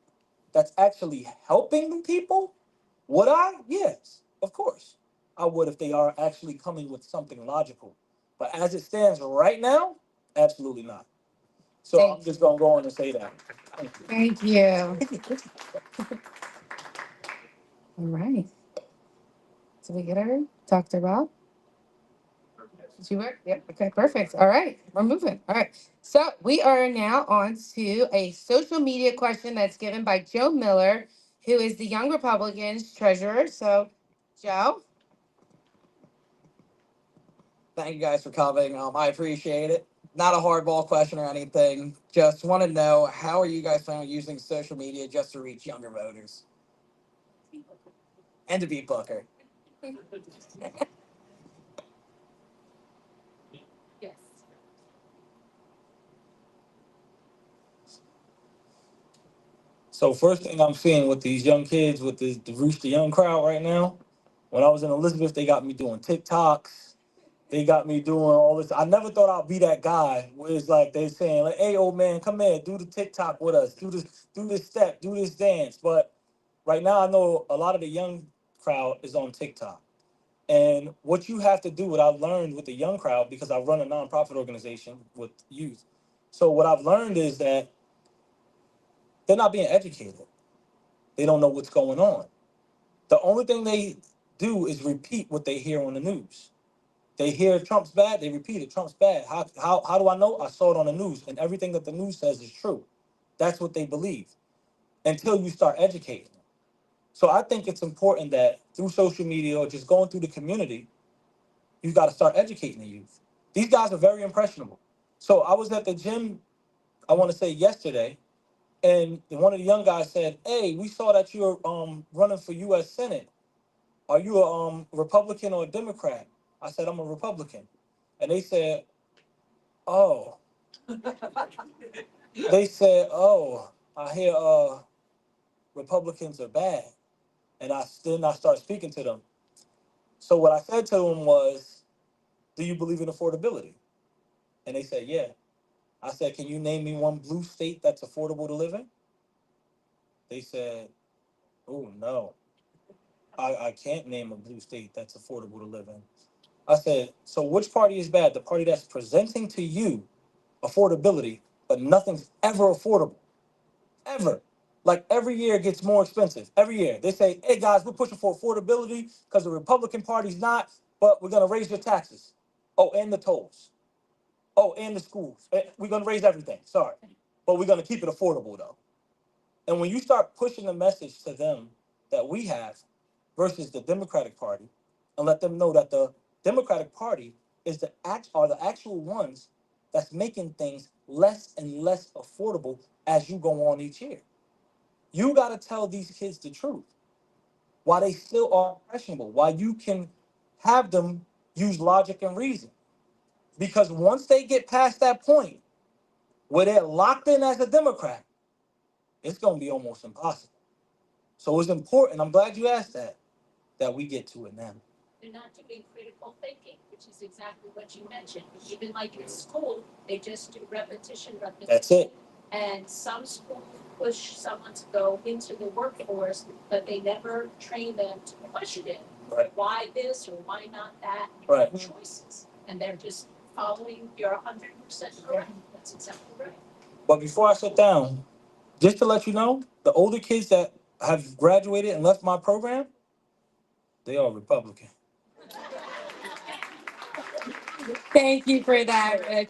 that's actually helping the people, would I? Yes, of course. I would if they are actually coming with something logical. But as it stands right now, absolutely not. So I'm just gonna go on and say that. Thank you. Thank you. All right. Did we get her? Dr. Rob? Did you work? Yep. Okay, perfect. All right. We're moving. All right. So we are now on to a social media question that's given by Joe Miller, who is the Young Republicans treasurer. So, Joe? Thank you guys for coming. I appreciate it. Not a hardball question or anything. Just want to know, how are you guys planning on using social media just to reach younger voters and to beat Booker? Yes. So first thing I'm seeing with these young kids, with the Reach the Young crowd right now, when I was in Elizabeth, they got me doing TikToks. They got me doing all this. I never thought I'd be that guy where it's like they saying, like, hey, old man, come here, do the TikTok with us, do this step, do this dance. But right now I know a lot of the young crowd is on TikTok. And what you have to do, what I've learned with the young crowd, because I run a nonprofit organization with youth. So what I've learned is that they're not being educated. They don't know what's going on. The only thing they do is repeat what they hear on the news. They hear Trump's bad, they repeat it. Trump's bad. How do I know? I saw it on the news, and everything that the news says is true. That's what they believe until you start educating them. So I think it's important that through social media or just going through the community, you've got to start educating the youth. These guys are very impressionable. So I was at the gym I want to say yesterday, and one of the young guys said, "Hey, we saw that you're running for U.S. Senate. Are you a Republican or a Democrat?" I said, "I'm a Republican," and they said, "Oh." They said, "Oh, I hear Republicans are bad," and I started speaking to them. So what I said to them was, "Do you believe in affordability?" And they said, "Yeah." I said, "Can you name me one blue state that's affordable to live in?" They said, "Oh no, I can't name a blue state that's affordable to live in." I said, "So which party is bad? The party that's presenting to you affordability, but nothing's ever affordable, ever. Like every year it gets more expensive. Every year they say, 'Hey guys, we're pushing for affordability because the Republican Party's not, but we're gonna raise your taxes. Oh, and the tolls. Oh, and the schools. We're gonna raise everything. Sorry, but we're gonna keep it affordable though.'" And when you start pushing the message to them that we have versus the Democratic Party, and let them know that the Democratic Party are the actual ones that's making things less and less affordable as you go on each year. You got to tell these kids the truth, why they still are impressionable, why you can have them use logic and reason. Because once they get past that point where they're locked in as a Democrat, it's going to be almost impossible. So it's important. I'm glad you asked that we get to it now. They're not doing critical thinking, which is exactly what you mentioned. Even like in school, they just do repetition. That's it. And some schools push someone to go into the workforce, but they never train them to question it. Right. Why this or why not that? Right. Choices. And they're just following, you're 100% correct. That's exactly right. But before I sit down, just to let you know, the older kids that have graduated and left my program, they are Republican. Thank you for that, Rich.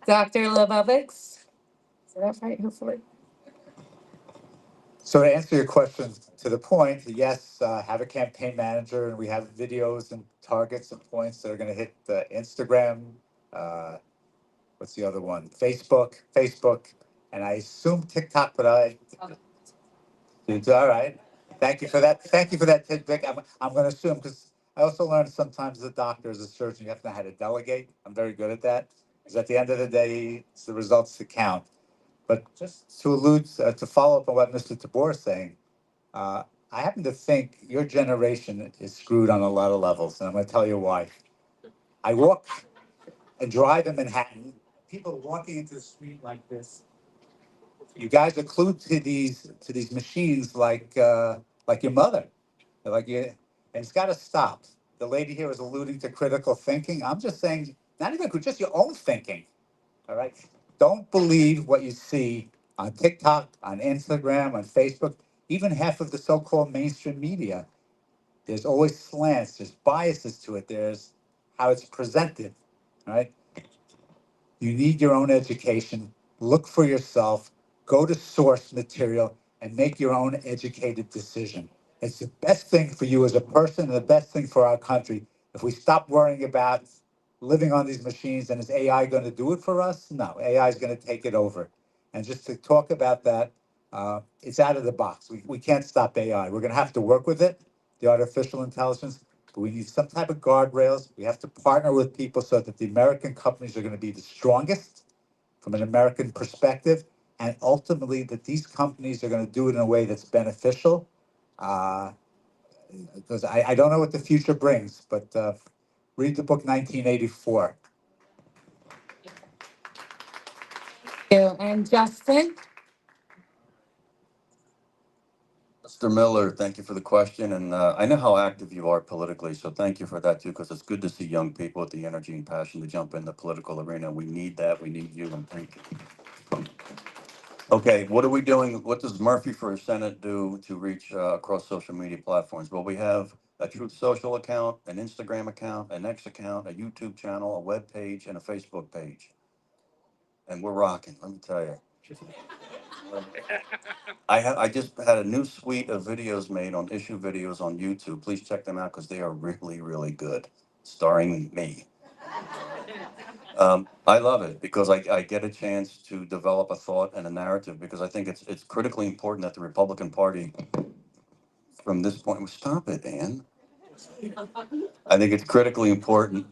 Dr. Lebovics. Is that right? Hopefully. So to answer your question to the point, yes, have a campaign manager, and we have videos and targets and points that are going to hit Instagram. What's the other one? Facebook, and I assume TikTok, but it's all right. Thank you for that. Thank you for that tidbit. I'm going to assume, because I also learned sometimes as a doctor, as a surgeon, you have to know how to delegate. I'm very good at that, because at the end of the day, it's the results that count. But just to follow up on what Mr. Tabor is saying, I happen to think your generation is screwed on a lot of levels, and I'm going to tell you why. I walk and drive in Manhattan. People walking into the street like this. You guys are glued to these machines like your mother, like you, and it's got to stop. The lady here was alluding to critical thinking. I'm just saying, not even just your own thinking. All right, don't believe what you see on TikTok, on Instagram, on Facebook, even half of the so-called mainstream media. There's always slants, there's biases to it, there's how it's presented, right? You need your own education. Look for yourself, go to source material, and make your own educated decision. It's the best thing for you as a person and the best thing for our country. If we stop worrying about living on these machines and is AI going to do it for us? No, AI is going to take it over. And just to talk about that, it's out of the box. We can't stop AI. We're going to have to work with it, the artificial intelligence, but we need some type of guardrails. We have to partner with people so that the American companies are going to be the strongest from an American perspective, and ultimately that these companies are going to do it in a way that's beneficial. Because I don't know what the future brings, but read the book 1984. And Justin. Mr. Miller, thank you for the question, and I know how active you are politically, so thank you for that too, because it's good to see young people with the energy and passion to jump in the political arena. We need that. We need you, and thank you. Okay, what are we doing? What does Murphy for Senate do to reach across social media platforms? Well, we have a Truth Social account, an Instagram account, an X account, a YouTube channel, a web page, and a Facebook page, and we're rocking. Let me tell you. I just had a new suite of videos made on issue videos on YouTube. Please check them out because they are really, really good, starring me. I love it because I get a chance to develop a thought and a narrative because I think it's critically important that the Republican Party from this point, well, stop it, Ann. I think it's critically important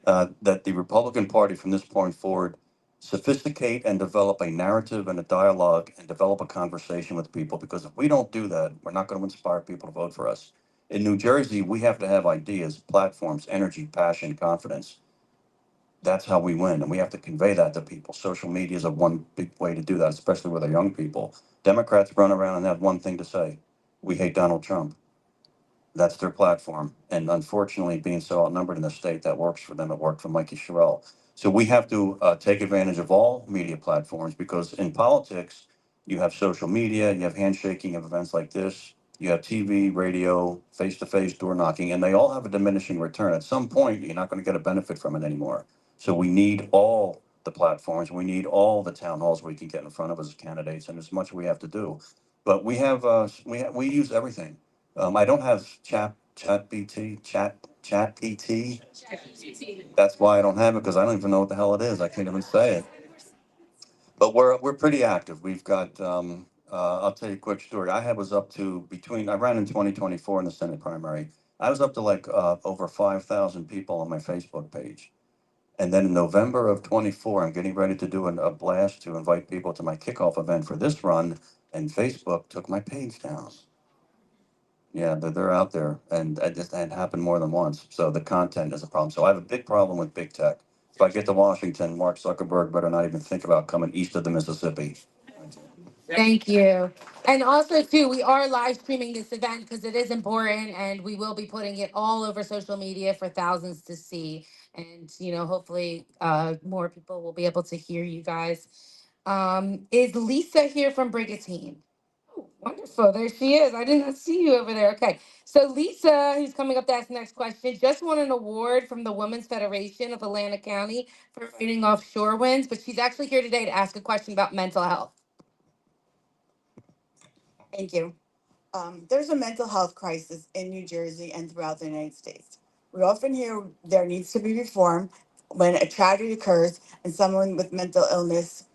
that the Republican Party from this point forward sophisticate and develop a narrative and a dialogue and develop a conversation with people because if we don't do that, we're not going to inspire people to vote for us. In New Jersey, we have to have ideas, platforms, energy, passion, confidence. That's how we win. And we have to convey that to people. Social media is a one big way to do that, especially with our young people. Democrats run around and have one thing to say. We hate Donald Trump. That's their platform. And unfortunately, being so outnumbered in the state, that works for them. It worked for Mikey Sherrill. So we have to take advantage of all media platforms because in politics, you have social media, you have handshaking, you have events like this, you have TV, radio, face-to-face door knocking, and they all have a diminishing return. At some point, you're not going to get a benefit from it anymore. So we need all the platforms. We need all the town halls we can get in front of as candidates, and as much we have to do. But we use everything. I don't have chat PT. That's why I don't have it because I don't even know what the hell it is. I can't even say it. But we're pretty active. We've got. I'll tell you a quick story. Was up to between. I ran in 2024 in the Senate primary. I was up to like over 5,000 people on my Facebook page. And then in November of 24, I'm getting ready to do a blast to invite people to my kickoff event for this run, and Facebook took my page down. Yeah, they're out there, and it happened more than once. So the content is a problem. So I have a big problem with big tech. If I get to Washington, Mark Zuckerberg better not even think about coming east of the Mississippi. Thank you. And also, too, we are live streaming this event because it is important, and we will be putting it all over social media for thousands to see. And, hopefully more people will be able to hear you guys. Is Lisa here from Brigantine? Oh, wonderful. There she is. I did not see you over there. Okay. So Lisa, who's coming up to ask the next question, just won an award from the Women's Federation of Atlantic County for fighting off shore winds, but she's actually here today to ask a question about mental health. Thank you. There's a mental health crisis in New Jersey and throughout the United States. We often hear there needs to be reform when a tragedy occurs and someone with mental illness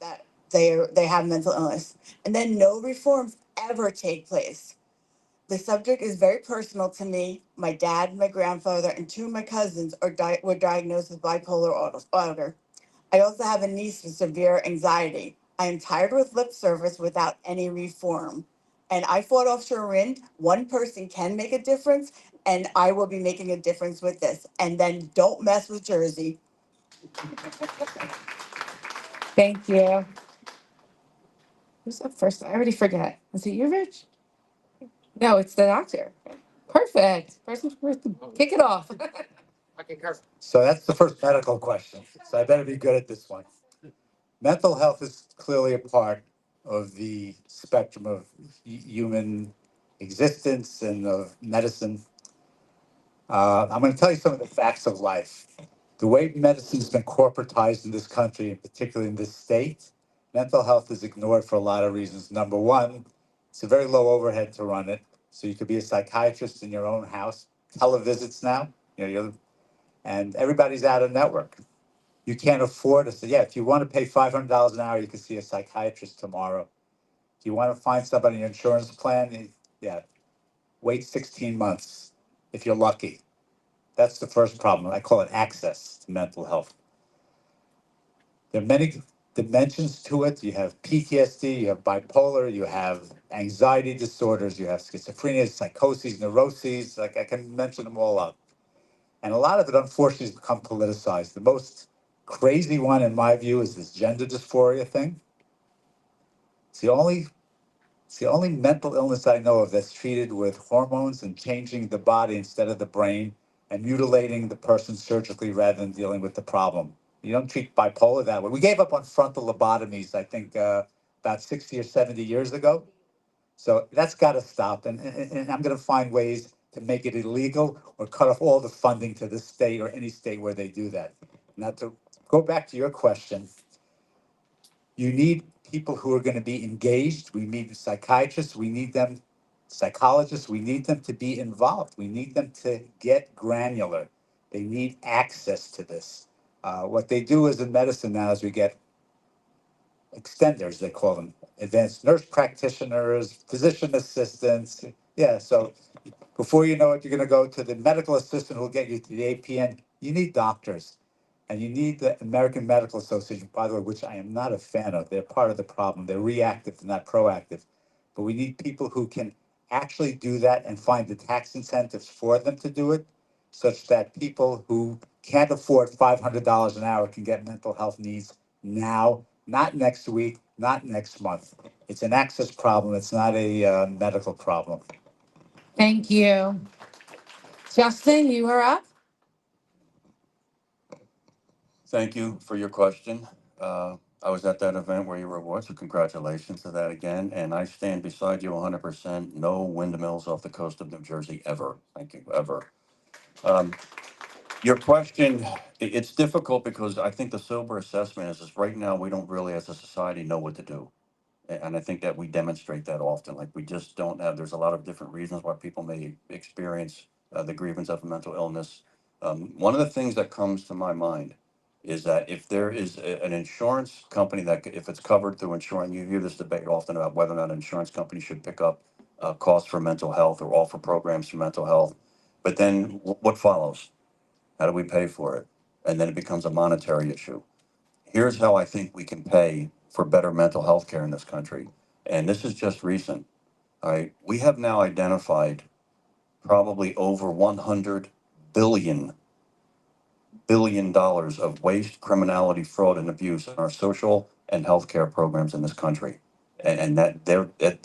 that they have mental illness, and then no reforms ever take place. The subject is very personal to me. My dad, my grandfather, and two of my cousins were diagnosed with bipolar disorder. I also have a niece with severe anxiety. I am tired with lip service without any reform. And I fought offshore wind. One person can make a difference, and I will be making a difference with this. And then don't mess with Jersey. Thank you. Who's up first? I already forget. Is it you, Rich? No, it's the doctor. Perfect. Person first. Kick it off. So that's the first medical question. So I better be good at this one. Mental health is clearly a part of the spectrum of human existence and of medicine. I'm going to tell you some of the facts of life. The way medicine's been corporatized in this country, and particularly in this state, mental health is ignored for a lot of reasons. Number one, it's a very low overhead to run it. So you could be a psychiatrist in your own house, televisits now, and everybody's out of network. You can't afford to say, yeah, if you want to pay $500 an hour, you can see a psychiatrist tomorrow. If you want to find somebody in your insurance plan, yeah, wait 16 months if you're lucky. That's the first problem. I call it access to mental health. There are many dimensions to it. You have PTSD, you have bipolar, you have anxiety disorders, you have schizophrenia, psychoses, neuroses. Like I can mention them all up. And a lot of it, unfortunately, has become politicized. The most crazy one, in my view, is this gender dysphoria thing. It's the only mental illness I know of that's treated with hormones and changing the body instead of the brain and mutilating the person surgically rather than dealing with the problem. You don't treat bipolar that way. We gave up on frontal lobotomies, I think, about 60 or 70 years ago. So that's got to stop. And I'm going to find ways to make it illegal or cut off all the funding to the state or any state where they do that. Now, to go back to your question, you need people who are going to be engaged. We need psychiatrists. We need them, psychologists. We need them to be involved. We need them to get granular. They need access to this. What they do is in medicine now is we get extenders, they call them, advanced nurse practitioners, physician assistants. Yeah, so before you know it, you're going to go to the medical assistant who will get you to the APN. You need doctors. And you need the American Medical Association, by the way, which I am not a fan of. They're part of the problem. They're reactive, they're not proactive. But we need people who can actually do that and find the tax incentives for them to do it, such that people who can't afford $500 an hour can get mental health needs now, not next week, not next month. It's an access problem. It's not a medical problem. Thank you. Justin, you are up. Thank you for your question. I was at that event where you were awarded, so congratulations to that again. And I stand beside you 100%. No windmills off the coast of New Jersey ever. Thank you, ever. Your question, it's difficult because I think the sober assessment is right now we don't really as a society know what to do. And I think that we demonstrate that often. Like we just don't have, there's a lot of different reasons why people may experience the grievance of a mental illness. One of the things that comes to my mind is that if there is an insurance company that, if it's covered through insurance, you hear this debate often about whether or not an insurance company should pick up costs for mental health or offer programs for mental health. But then what follows? How do we pay for it? And then it becomes a monetary issue. Here's how I think we can pay for better mental health care in this country. And this is just recent. All right. We have now identified probably over $100 billion of waste, criminality, fraud, and abuse in our social and healthcare programs in this country. And that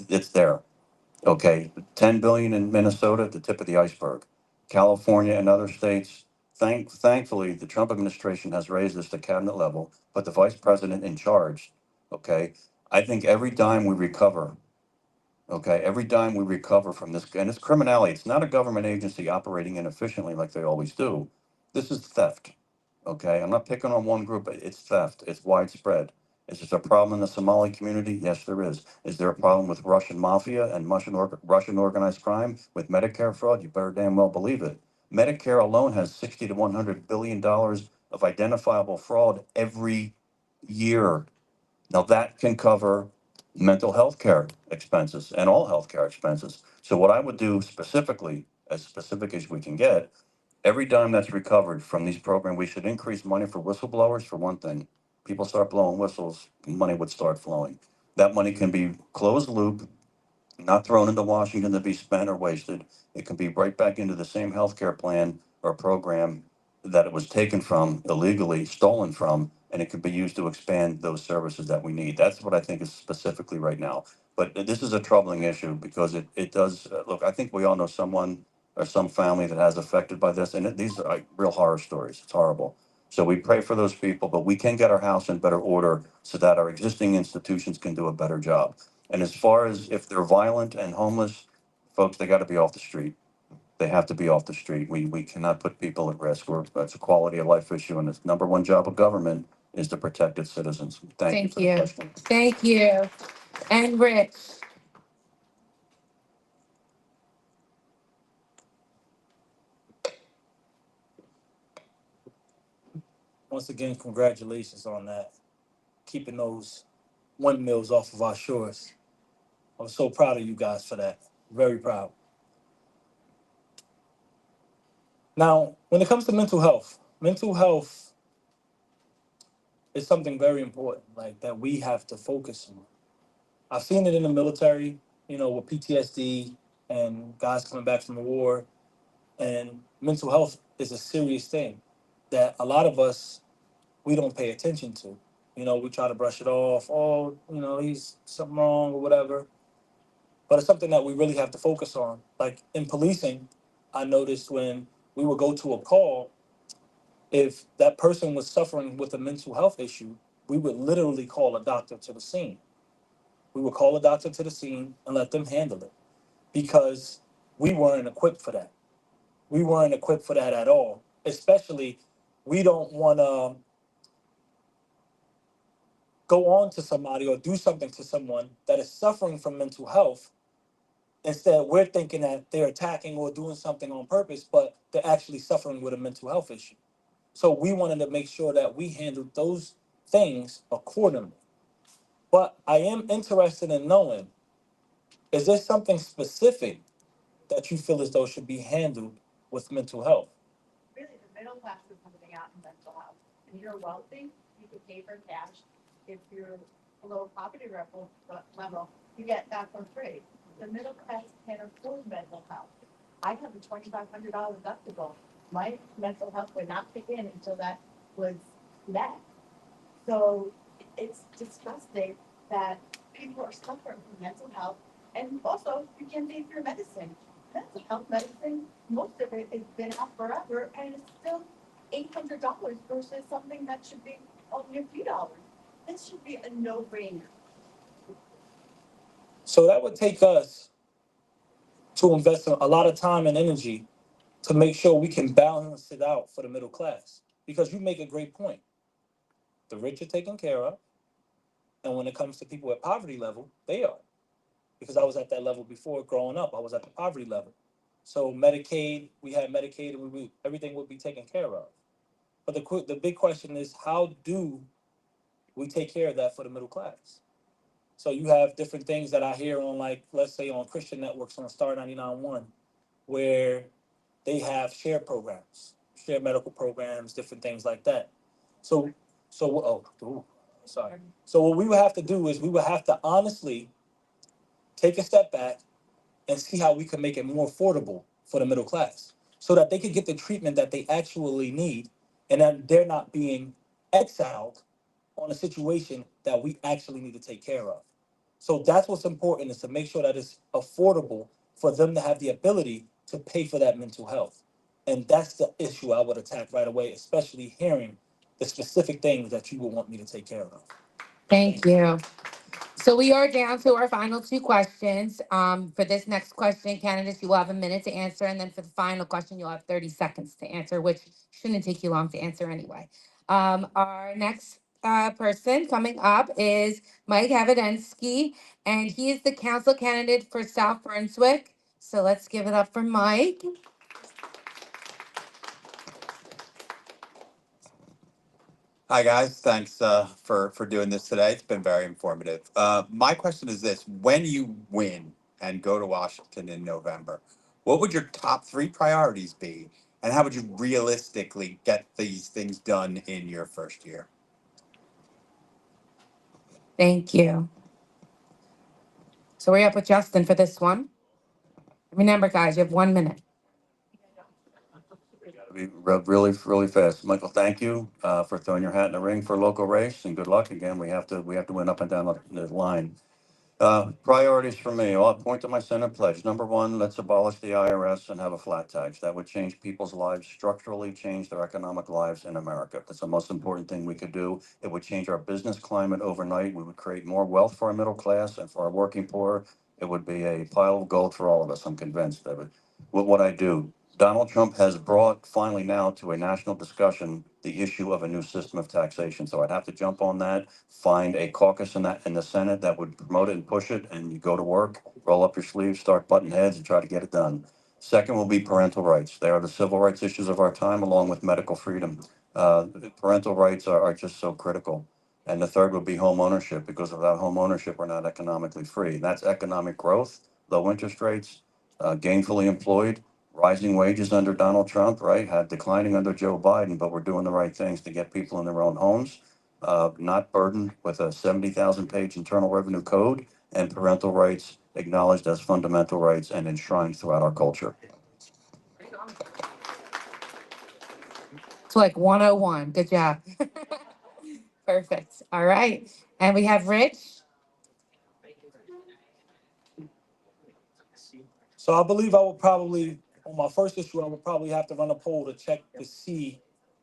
it's there. Okay, 10 billion in Minnesota, the tip of the iceberg. California and other states, thankfully, the Trump administration has raised this to cabinet level, put the vice president in charge. Okay, I think every dime we recover, okay, every dime we recover from this, and it's criminality. It's not a government agency operating inefficiently like they always do. This is theft. Okay, I'm not picking on one group, but it's theft. It's widespread. Is there a problem in the Somali community? Yes, there is. Is there a problem with Russian mafia and Russian organized crime with Medicare fraud? You better damn well believe it. Medicare alone has 60 to 100 billion dollars of identifiable fraud every year. Now that can cover mental health care expenses and all health care expenses. So what I would do specifically, as specific as we can get, every dime that's recovered from these programs, we should increase money for whistleblowers for one thing. People start blowing whistles, money would start flowing. That money can be closed loop, not thrown into Washington to be spent or wasted. It can be right back into the same healthcare plan or program that it was taken from illegally, stolen from, and it could be used to expand those services that we need. That's what I think is specifically right now. But this is a troubling issue because it does, look, I think we all know someone or some family that has affected by this, and these are like real horror stories. It's horrible. So we pray for those people, but we can get our house in better order so that our existing institutions can do a better job. And as far as if they're violent and homeless, folks, they got to be off the street. They have to be off the street. We cannot put people at risk. That's a quality of life issue, and the number one job of government is to protect its citizens. Thank you Thank for the you. question. Thank you. And Rich. Once again, congratulations on that. Keeping those windmills off of our shores. I'm so proud of you guys for that. Very proud. Now, when it comes to mental health is something very important, like that we have to focus on. I've seen it in the military, with PTSD and guys coming back from the war. And mental health is a serious thing that a lot of us, we don't pay attention to. We try to brush it off. Oh, he's something wrong or whatever. But it's something that we really have to focus on. Like in policing, I noticed when we would go to a call, if that person was suffering with a mental health issue, we would literally call a doctor to the scene. We would call a doctor to the scene and let them handle it because we weren't equipped for that. We weren't equipped for that at all. Especially, we don't want to go on to somebody or do something to someone that is suffering from mental health Instead, we're thinking that they're attacking or doing something on purpose, but they're actually suffering with a mental health issue. So we wanted to make sure that we handled those things accordingly. But I am interested in knowing, is there something specific that you feel as though should be handled with mental health? Really, the middle class is coming out in mental health. If you're wealthy, you can pay for cash. If you're below poverty level, you get that for free. The middle class can't afford mental health. I have a $2,500 deductible. My mental health would not kick in until that was met. So it's disgusting that people are suffering from mental health, and also you can't pay for your medicine. Mental health medicine, most of it has been out forever, and it's still $800 versus something that should be only a few dollars. This should be a no-brainer. So that would take us to invest a lot of time and energy to make sure we can balance it out for the middle class. Because you make a great point. The rich are taken care of, and when it comes to people at poverty level, they are. Because I was at that level before growing up. I was at the poverty level. So Medicaid, we had Medicaid, and everything would be taken care of. But the big question is, how do we take care of that for the middle class? So you have different things that I hear on, like, let's say on Christian networks on Star 99.1, where they have share programs, share medical programs, different things like that. So, sorry. So what we would have to do is we would have to honestly take a step back and see how we can make it more affordable for the middle class so that they can get the treatment that they actually need and that they're not being exiled on a situation that we actually need to take care of. So that's what's important, is to make sure that it's affordable for them to have the ability to pay for that mental health. And that's the issue I would attack right away, especially hearing the specific things that you would want me to take care of. Thank you. So we are down to our final two questions. For this next question, candidates, you will have a minute to answer. And then for the final question, you'll have 30 seconds to answer, which shouldn't take you long to answer anyway. Our next person coming up is Mike Evidensky, and he is the council candidate for South Brunswick. So let's give it up for Mike. Hi, guys. Thanks for doing this today. It's been very informative. My question is this: when you win and go to Washington in November, what would your top three priorities be, and how would you realistically get these things done in your first year? Thank you. So we're up with Justin for this one. Remember, guys, you have 1 minute. Be really fast. Michael, thank you for throwing your hat in the ring for a local race, and good luck again. We have to win up and down the line. Priorities for me, I'll point to my Senate pledge. Number one, let's abolish the IRS and have a flat tax. That would change people's lives, structurally change their economic lives in America. That's the most important thing we could do. It would change our business climate overnight. We would create more wealth for our middle class and for our working poor. It would be a pile of gold for all of us. I'm convinced of it. What I do, Donald Trump has brought finally now to a national discussion the issue of a new system of taxation. So I'd have to jump on that, find a caucus in the Senate that would promote it and push it, and you go to work, roll up your sleeves, start butting heads, and try to get it done. Second will be parental rights. They are the civil rights issues of our time, along with medical freedom. Parental rights are just so critical. And the third would be home ownership, because without home ownership, we're not economically free. That's economic growth, low interest rates, gainfully employed, rising wages under Donald Trump, right? Had declining under Joe Biden, but we're doing the right things to get people in their own homes, not burdened with a 70,000 page Internal Revenue Code, and parental rights acknowledged as fundamental rights and enshrined throughout our culture. It's like 101. Good job. Perfect. All right. And we have Rich. So I believe I would probably, on my first issue, I would probably have to run a poll to check to see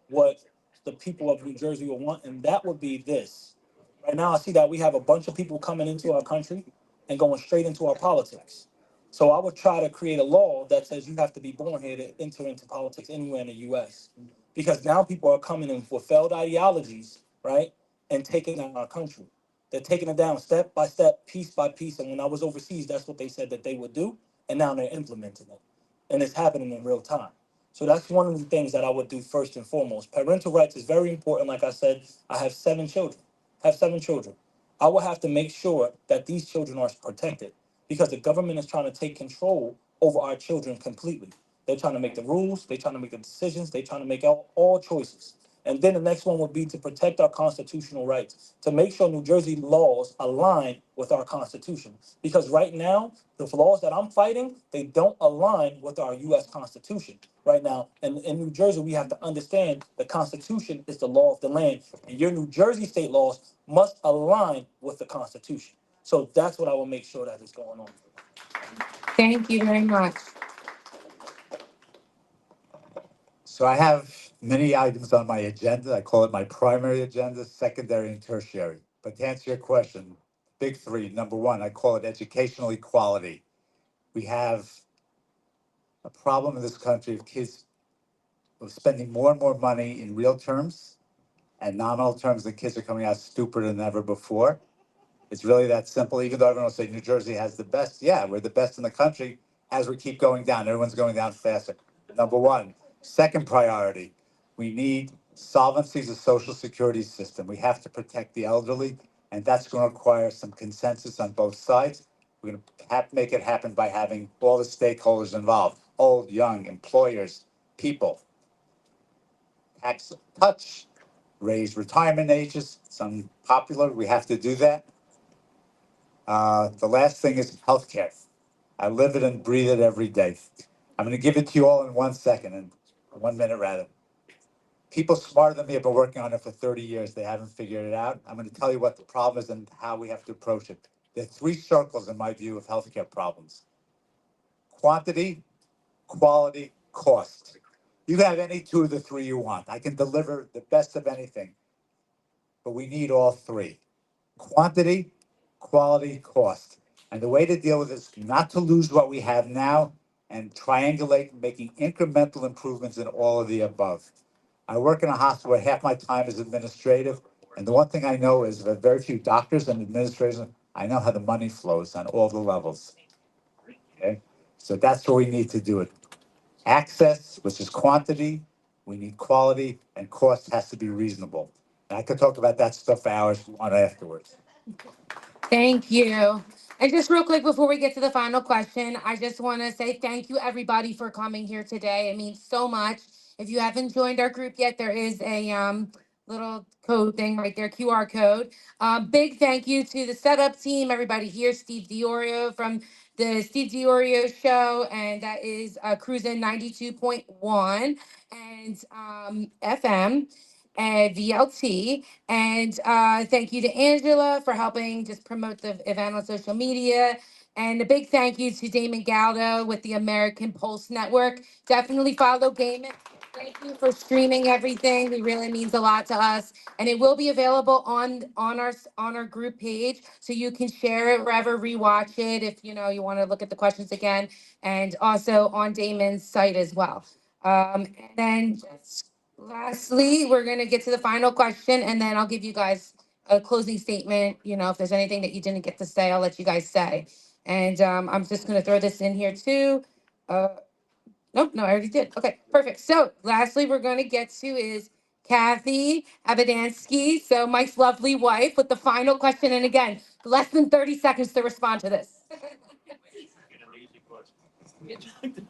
what the people of New Jersey will want, and that would be this. Right now, I see that we have a bunch of people coming into our country and going straight into our politics. So I would try to create a law that says you have to be born here to enter into politics anywhere in the U.S. Because now people are coming in with failed ideologies, right, and taking down our country. They're taking it down step by step, piece by piece. And when I was overseas, that's what they said that they would do. and now they're implementing it. And it's happening in real time. So that's one of the things that I would do first and foremost. Parental rights is very important. Like I said, I have 7 children. I will have to make sure that these children are protected because the government is trying to take control over our children completely. They're trying to make the rules, they're trying to make the decisions, they're trying to make all choices. And then the next one would be to protect our constitutional rights, to make sure New Jersey laws align with our Constitution. Because right now, the laws that I'm fighting, they don't align with our U.S. Constitution right now. And in New Jersey, we have to understand the Constitution is the law of the land. And your New Jersey state laws must align with the Constitution. So that's what I will make sure that is going on. Thank you very much. So I have many items on my agenda. I call it my primary agenda, secondary, and tertiary. But to answer your question, big 3, number 1, I call it educational equality. We have a problem in this country of kids of spending more and more money in real terms and nominal terms. The kids are coming out stupider than ever before. It's really that simple. Even though everyone will say New Jersey has the best, yeah, we're the best in the country. As we keep going down, everyone's going down faster. Number 1. Second priority, we need solvency as a social security system. We have to protect the elderly, and that's going to require some consensus on both sides. We're going to have to make it happen by having all the stakeholders involved, old, young, employers, people. Tax touch, raise retirement ages. It's unpopular. We have to do that. The last thing is healthcare. I live it and breathe it every day. I'm going to give it to you all in 1 second, in 1 minute rather. People smarter than me have been working on it for 30 years. They haven't figured it out. I'm going to tell you what the problem is and how we have to approach it. There are 3 circles, in my view, of healthcare problems: quantity, quality, cost. You can have any 2 of the 3 you want. I can deliver the best of anything, but we need all 3: quantity, quality, cost. And the way to deal with this is not to lose what we have now and triangulate, making incremental improvements in all of the above. I work in a hospital where half my time is administrative. And the one thing I know is that very few doctors and administrators, I know how the money flows on all the levels. Okay? So that's what we need to do it. Access, which is quantity, we need quality, and cost has to be reasonable. And I could talk about that stuff for hours if you want afterwards. Thank you. And just real quick before we get to the final question, I just want to say thank you everybody for coming here today. It means so much. If you haven't joined our group yet, there is a little code thing right there, QR code. Big thank you to the setup team, everybody here, Steve Diorio from the Steve Diorio Show, and that is Cruising 92.1 and FM and VLT. And thank you to Angela for helping just promote the event on social media. And a big thank you to Damon Galdo with the American Pulse Network. Definitely follow Damon. Thank you for streaming everything. It really means a lot to us. And it will be available on our group page, so you can share it wherever, rewatch it if you want to look at the questions again, and also on Damon's site as well. And then just lastly, we're going to get to the final question, and then I'll give you guys a closing statement. If there's anything that you didn't get to say, I'll let you guys say. And I'm just going to throw this in here too. Nope, no, I already did. Okay, perfect. So lastly, we're going to get to is Kathy Abadansky, so Mike's lovely wife, with the final question. And again, less than 30 seconds to respond to this.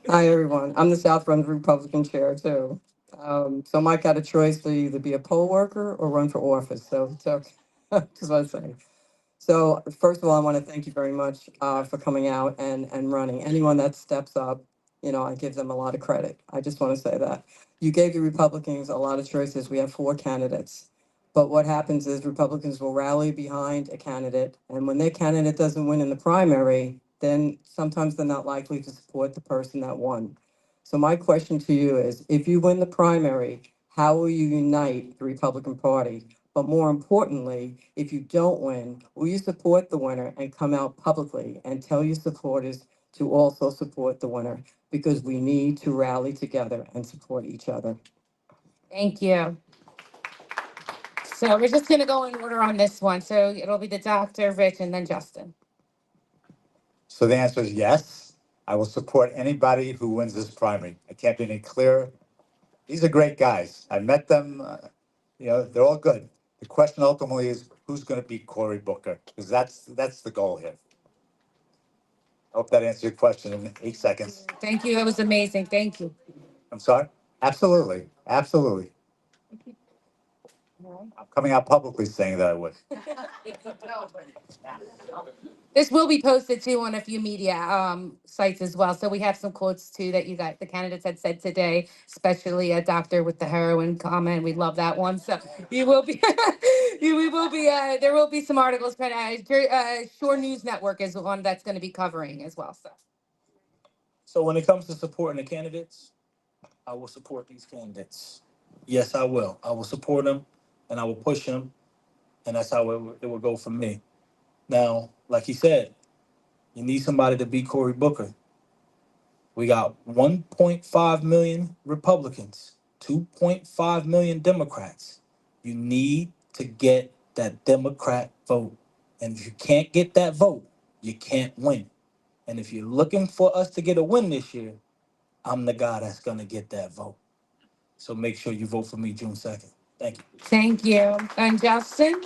Hi, everyone. I'm the South Run Republican chair, too. So Mike had a choice to either be a poll worker or run for office. So just want to say. So first of all, I want to thank you very much for coming out and running. Anyone that steps up, I give them a lot of credit. I just want to say that. You gave the Republicans a lot of choices. We have 4 candidates. But what happens is Republicans will rally behind a candidate. And when their candidate doesn't win in the primary, then sometimes they're not likely to support the person that won. So my question to you is, if you win the primary, how will you unite the Republican Party? But more importantly, if you don't win, will you support the winner and come out publicly and tell your supporters to also support the winner? Because we need to rally together and support each other. Thank you. So we're just going to go in order on this one. So it'll be the doctor, Rich, and then Justin. So the answer is yes. I will support anybody who wins this primary. I can't be any clearer. These are great guys. I met them. They're all good. The question ultimately is who's going to beat Cory Booker, because that's the goal here. I hope that answered your question in 8 seconds. Thank you. That was amazing. Thank you. I'm sorry? Absolutely. Absolutely. I'm coming out publicly saying that I would. This will be posted too on a few media sites as well. So we have some quotes too that the candidates had said today, especially a doctor with the heroin comment. We love that one. So you will be, we will be, there will be some articles. Shore News Network is the one that's going to be covering as well. So when it comes to supporting the candidates, I will support these candidates. Yes, I will. I will support them, and I will push them, and that's how it will go for me. Now, like he said, you need somebody to beat Cory Booker. We got 1.5 million Republicans, 2.5 million Democrats. You need to get that Democrat vote. And if you can't get that vote, you can't win. And if you're looking for us to get a win this year, I'm the guy that's going to get that vote. So make sure you vote for me June 2nd. Thank you. Thank you. And Justin?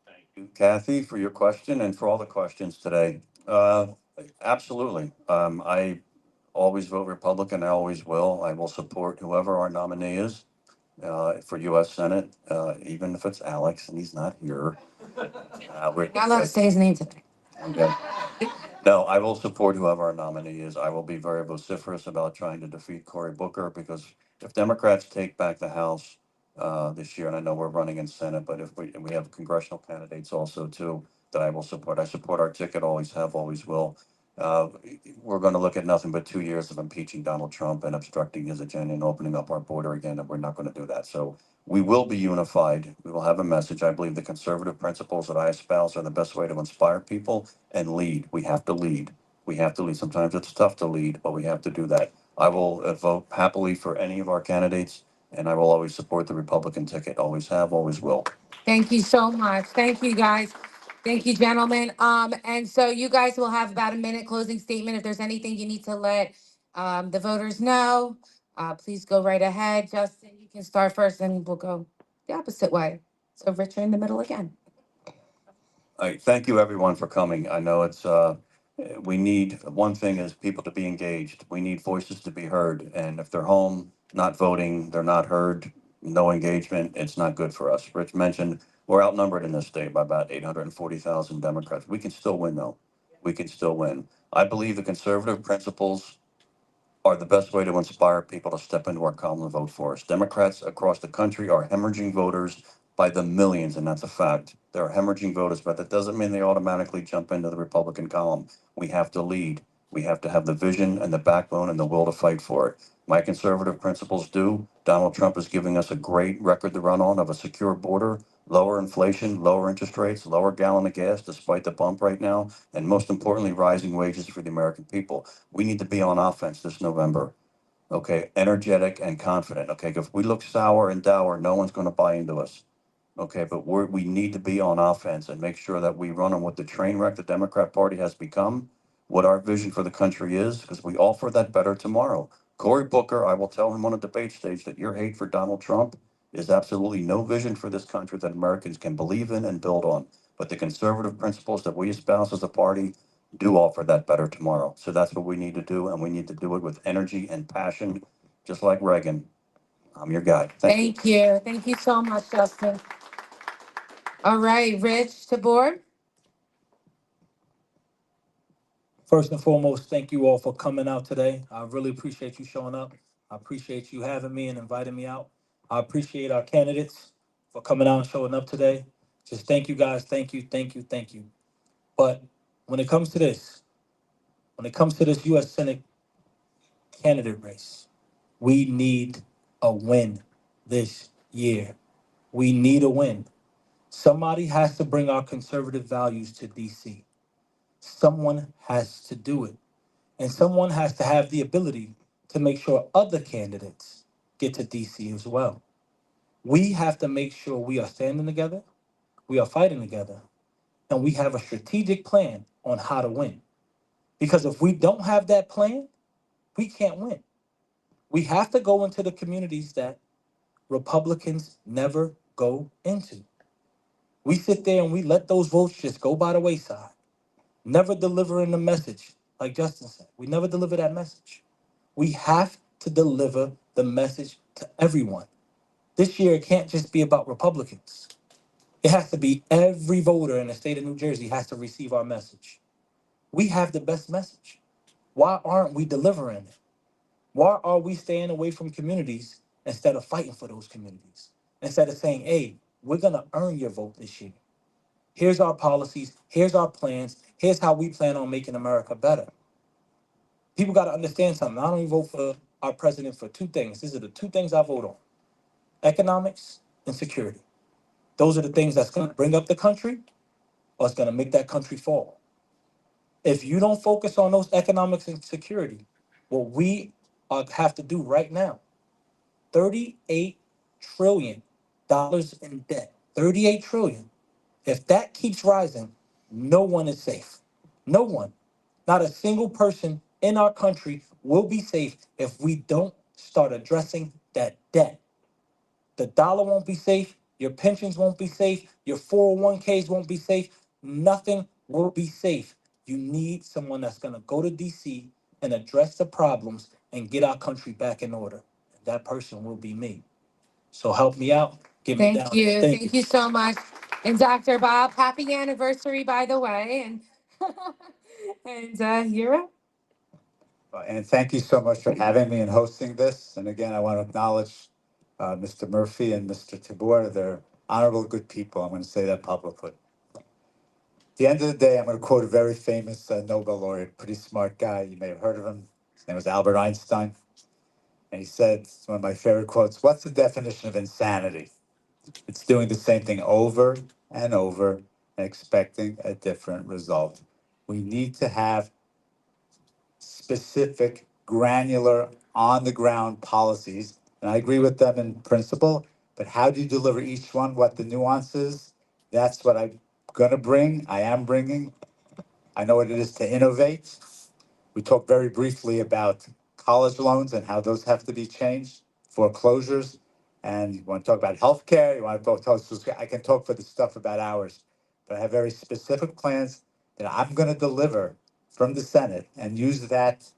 Thank you, Kathy, for your question and for all the questions today. Absolutely. I always vote Republican. I always will. I will support whoever our nominee is for U.S. Senate, even if it's Alex and he's not here. Not allowed to say his name today. Okay. No, I will support whoever our nominee is. I will be very vociferous about trying to defeat Cory Booker, because if Democrats take back the House this year, and I know we're running in Senate, but if we have congressional candidates also too that I will support. I support our ticket, always have, always will. Uh, we're going to look at nothing but 2 years of impeaching Donald Trump and obstructing his agenda and opening up our border again, and we're not going to do that. So we will be unified. We will have a message. I believe the conservative principles that I espouse are the best way to inspire people and lead. We have to lead. We have to lead. Sometimes it's tough to lead, but we have to do that. I will vote happily for any of our candidates, and I will always support the Republican ticket. Always have, always will. Thank you so much. Thank you, guys. Thank you, gentlemen. And so you guys will have about a minute closing statement. If there's anything you need to let the voters know, please go right ahead. Justin, you can start first, and we'll go the opposite way. So Rich, you're in the middle again. All right, thank you everyone for coming. I know it's we need, one thing is people to be engaged. We need voices to be heard, and if they're home not voting, they're not heard, no engagement, it's not good for us. Rich mentioned we're outnumbered in this state by about 840,000 Democrats. We can still win though. We can still win. I believe the conservative principles are the best way to inspire people to step into our column and vote for us. Democrats across the country are hemorrhaging voters by the millions, and that's a fact. They're hemorrhaging voters, but that doesn't mean they automatically jump into the Republican column. We have to lead. We have to have the vision and the backbone and the will to fight for it. My conservative principles do. Donald Trump is giving us a great record to run on of a secure border, lower inflation, lower interest rates, lower gallon of gas despite the bump right now, and most importantly, rising wages for the American people. We need to be on offense this November. Okay, energetic and confident. Okay, if we look sour and dour, no one's going to buy into us. Okay, but we need to be on offense and make sure that we run on what the train wreck the Democrat Party has become, what our vision for the country is, because we offer that better tomorrow. Cory Booker, I will tell him on a debate stage that your hate for Donald Trump is absolutely no vision for this country that Americans can believe in and build on. But the conservative principles that we espouse as a party do offer that better tomorrow. So that's what we need to do, and we need to do it with energy and passion, just like Reagan. I'm your guy. Thank you. Thank you so much, Justin. All right, Rich, Tabor. First and foremost, thank you all for coming out today. I really appreciate you showing up. I appreciate you having me and inviting me out. I appreciate our candidates for coming out and showing up today. Just thank you guys. Thank you, thank you, thank you. But when it comes to this U.S. Senate candidate race, we need a win this year. We need a win. Somebody has to bring our conservative values to D.C. Someone has to do it. And someone has to have the ability to make sure other candidates get to DC as well. We have to make sure we are standing together, we are fighting together, and we have a strategic plan on how to win. Because if we don't have that plan, we can't win. We have to go into the communities that Republicans never go into. We sit there and we let those votes just go by the wayside, never delivering the message. Like Justin said, we never deliver that message. We have to deliver the message to everyone. This year, it can't just be about Republicans. It has to be every voter in the state of New Jersey has to receive our message. We have the best message. Why aren't we delivering it? Why are we staying away from communities instead of fighting for those communities? Instead of saying, hey, we're going to earn your vote this year. Here's our policies. Here's our plans. Here's how we plan on making America better. People got to understand something. I only vote for our president for two things. These are the two things I vote on: economics and security. Those are the things that's going to bring up the country or it's going to make that country fall. If you don't focus on those economics and security, what we have to do right now, $38 trillion in debt, 38 trillion. If that keeps rising, no one is safe. No one, not a single person in our country will be safe if we don't start addressing that debt. The dollar won't be safe. Your pensions won't be safe. Your 401ks won't be safe. Nothing will be safe. You need someone that's going to go to DC and address the problems and get our country back in order. That person will be me. So help me out. Get me down. Thank you. Thank you so much. And Dr. Bob, happy anniversary, by the way. And you're up. And thank you so much for having me and hosting this. And again, I want to acknowledge Mr. Murphy and Mr. Tabor. They're honorable, good people. I'm going to say that publicly. At the end of the day, I'm going to quote a very famous Nobel laureate, pretty smart guy. You may have heard of him. His name was Albert Einstein. And he said, it's one of my favorite quotes, what's the definition of insanity? It's doing the same thing over and over and expecting a different result. We need to have specific, granular, on-the-ground policies. And I agree with them in principle, but how do you deliver each one, what the nuance is? That's what I'm going to bring. I am bringing. I know what it is to innovate. We talked very briefly about college loans and how those have to be changed, foreclosures, and you want to talk about healthcare, you want to talk, I can talk for this stuff about hours, but I have very specific plans that I'm going to deliver from the Senate and use that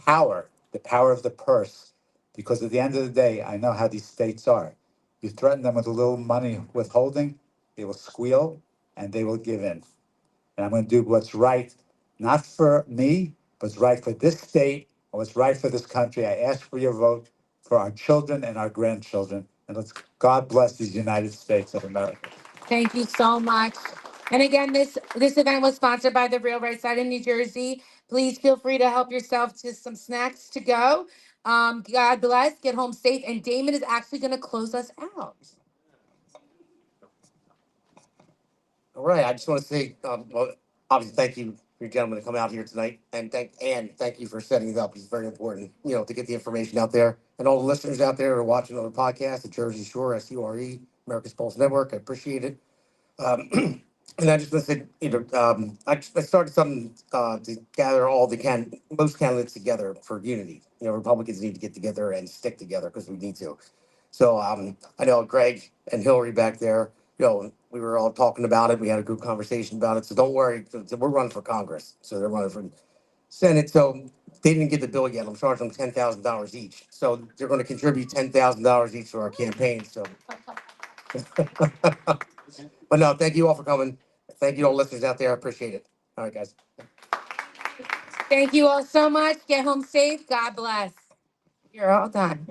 power, the power of the purse, because at the end of the day, I know how these states are. You threaten them with a little money withholding, they will squeal and they will give in. And I'm going to do what's right, not for me, but what's right for this state and what's right for this country. I ask for your vote for our children and our grandchildren. And let's God bless these United States of America. Thank you so much. And again, this event was sponsored by the Real Right Side of New Jersey. Please feel free to help yourself to some snacks to go. God bless. Get home safe. And Damon is actually going to close us out. All right, I just want to say, well, obviously, thank you for you gentlemen to come out here tonight, and thank you for setting it up. It's very important, to get the information out there, and all the listeners out there who are watching on the podcast, the Jersey Shore, SURE, America's Pulse Network. I appreciate it. And I just want to say, I started something to gather most candidates together for unity. Republicans need to get together and stick together because we need to. So I know Greg and Hillary back there, we were all talking about it. We had a good conversation about it. So don't worry, we're running for Congress. So they're running for Senate. So they didn't get the bill yet. I'm charging them $10,000 each. So they're going to contribute $10,000 each to our campaign. So, but no, thank you all for coming. Thank you all listeners out there. I appreciate it. All right, guys. Thank you all so much. Get home safe. God bless. You're all done.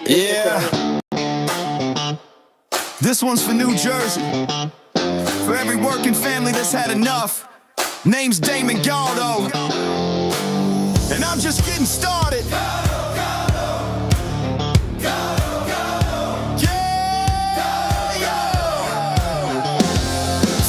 Yeah. This one's for New Jersey. For every working family that's had enough. Name's Damon Galdo. And I'm just getting started.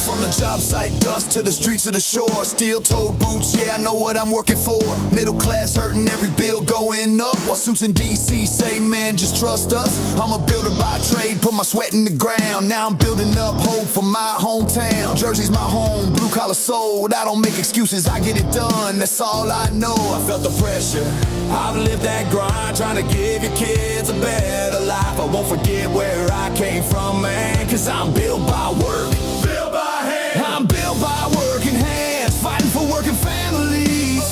From the job site dust to the streets of the shore. Steel-toed boots, yeah, I know what I'm working for. Middle class hurting, every bill going up. While suits in DC say, man, just trust us. I'm a builder by trade, put my sweat in the ground. Now I'm building up hope for my hometown. Jersey's my home, blue collar sold. I don't make excuses, I get it done, that's all I know. I felt the pressure, I've lived that grind, trying to give your kids a better life. I won't forget where I came from, man, cause I'm built by work, built by hands. I'm built by working hands, fighting for working families.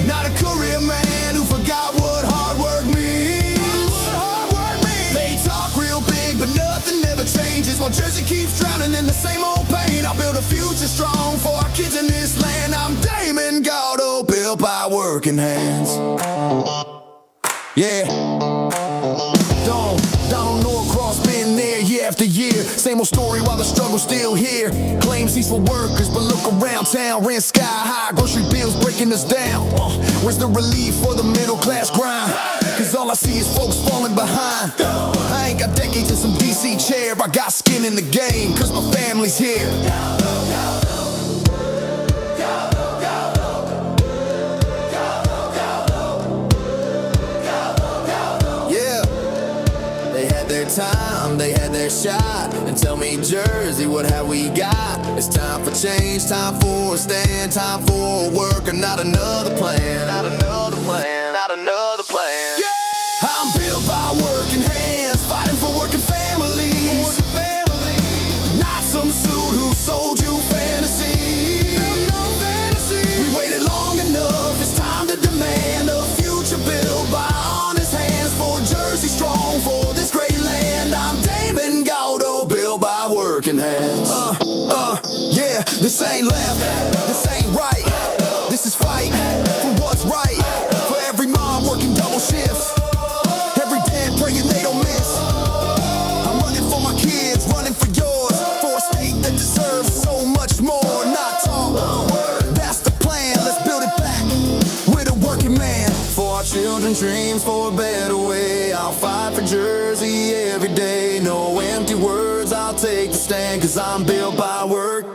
Not a career man who forgot what hard work means. They talk real big, but nothing ever changes. While Jersey keeps drowning in the same old pain, I'll build a future strong for our kids in this land. I'm Damon Galdo, built by working hands. Yeah. Donald Norcross been there year after year. Same old story while the struggle's still here. Claims he's for workers, but look around town. Rent sky high, grocery bills breaking us down. Where's the relief for the middle class grind? Cause all I see is folks falling behind. I ain't got decades in some DC chair. I got skin in the game, cause my family's here. Time, they had their shot. And tell me, Jersey, what have we got? It's time for change, time for a stand, time for a work, and not another plan. Not another plan, not another plan. Yeah! I'm built by working hands, fighting for working families. Not some suit who sold you fantasy. We waited long enough, it's time to demand a future built by honest hands. For Jersey strong, for this great land. I'm Damon Galdo, built by working hands. Yeah, this ain't left, this ain't right. This is fight for what's right. For every mom working double shifts, every dad praying they don't miss. I'm running for my kids, running for yours, for a state that deserves so much more. Not talk, that's the plan. Let's build it back with a working man. For our children's dreams, for a better way. I'll fight for Jersey every day. No empty words, I'll take the stand, cause I'm built by work.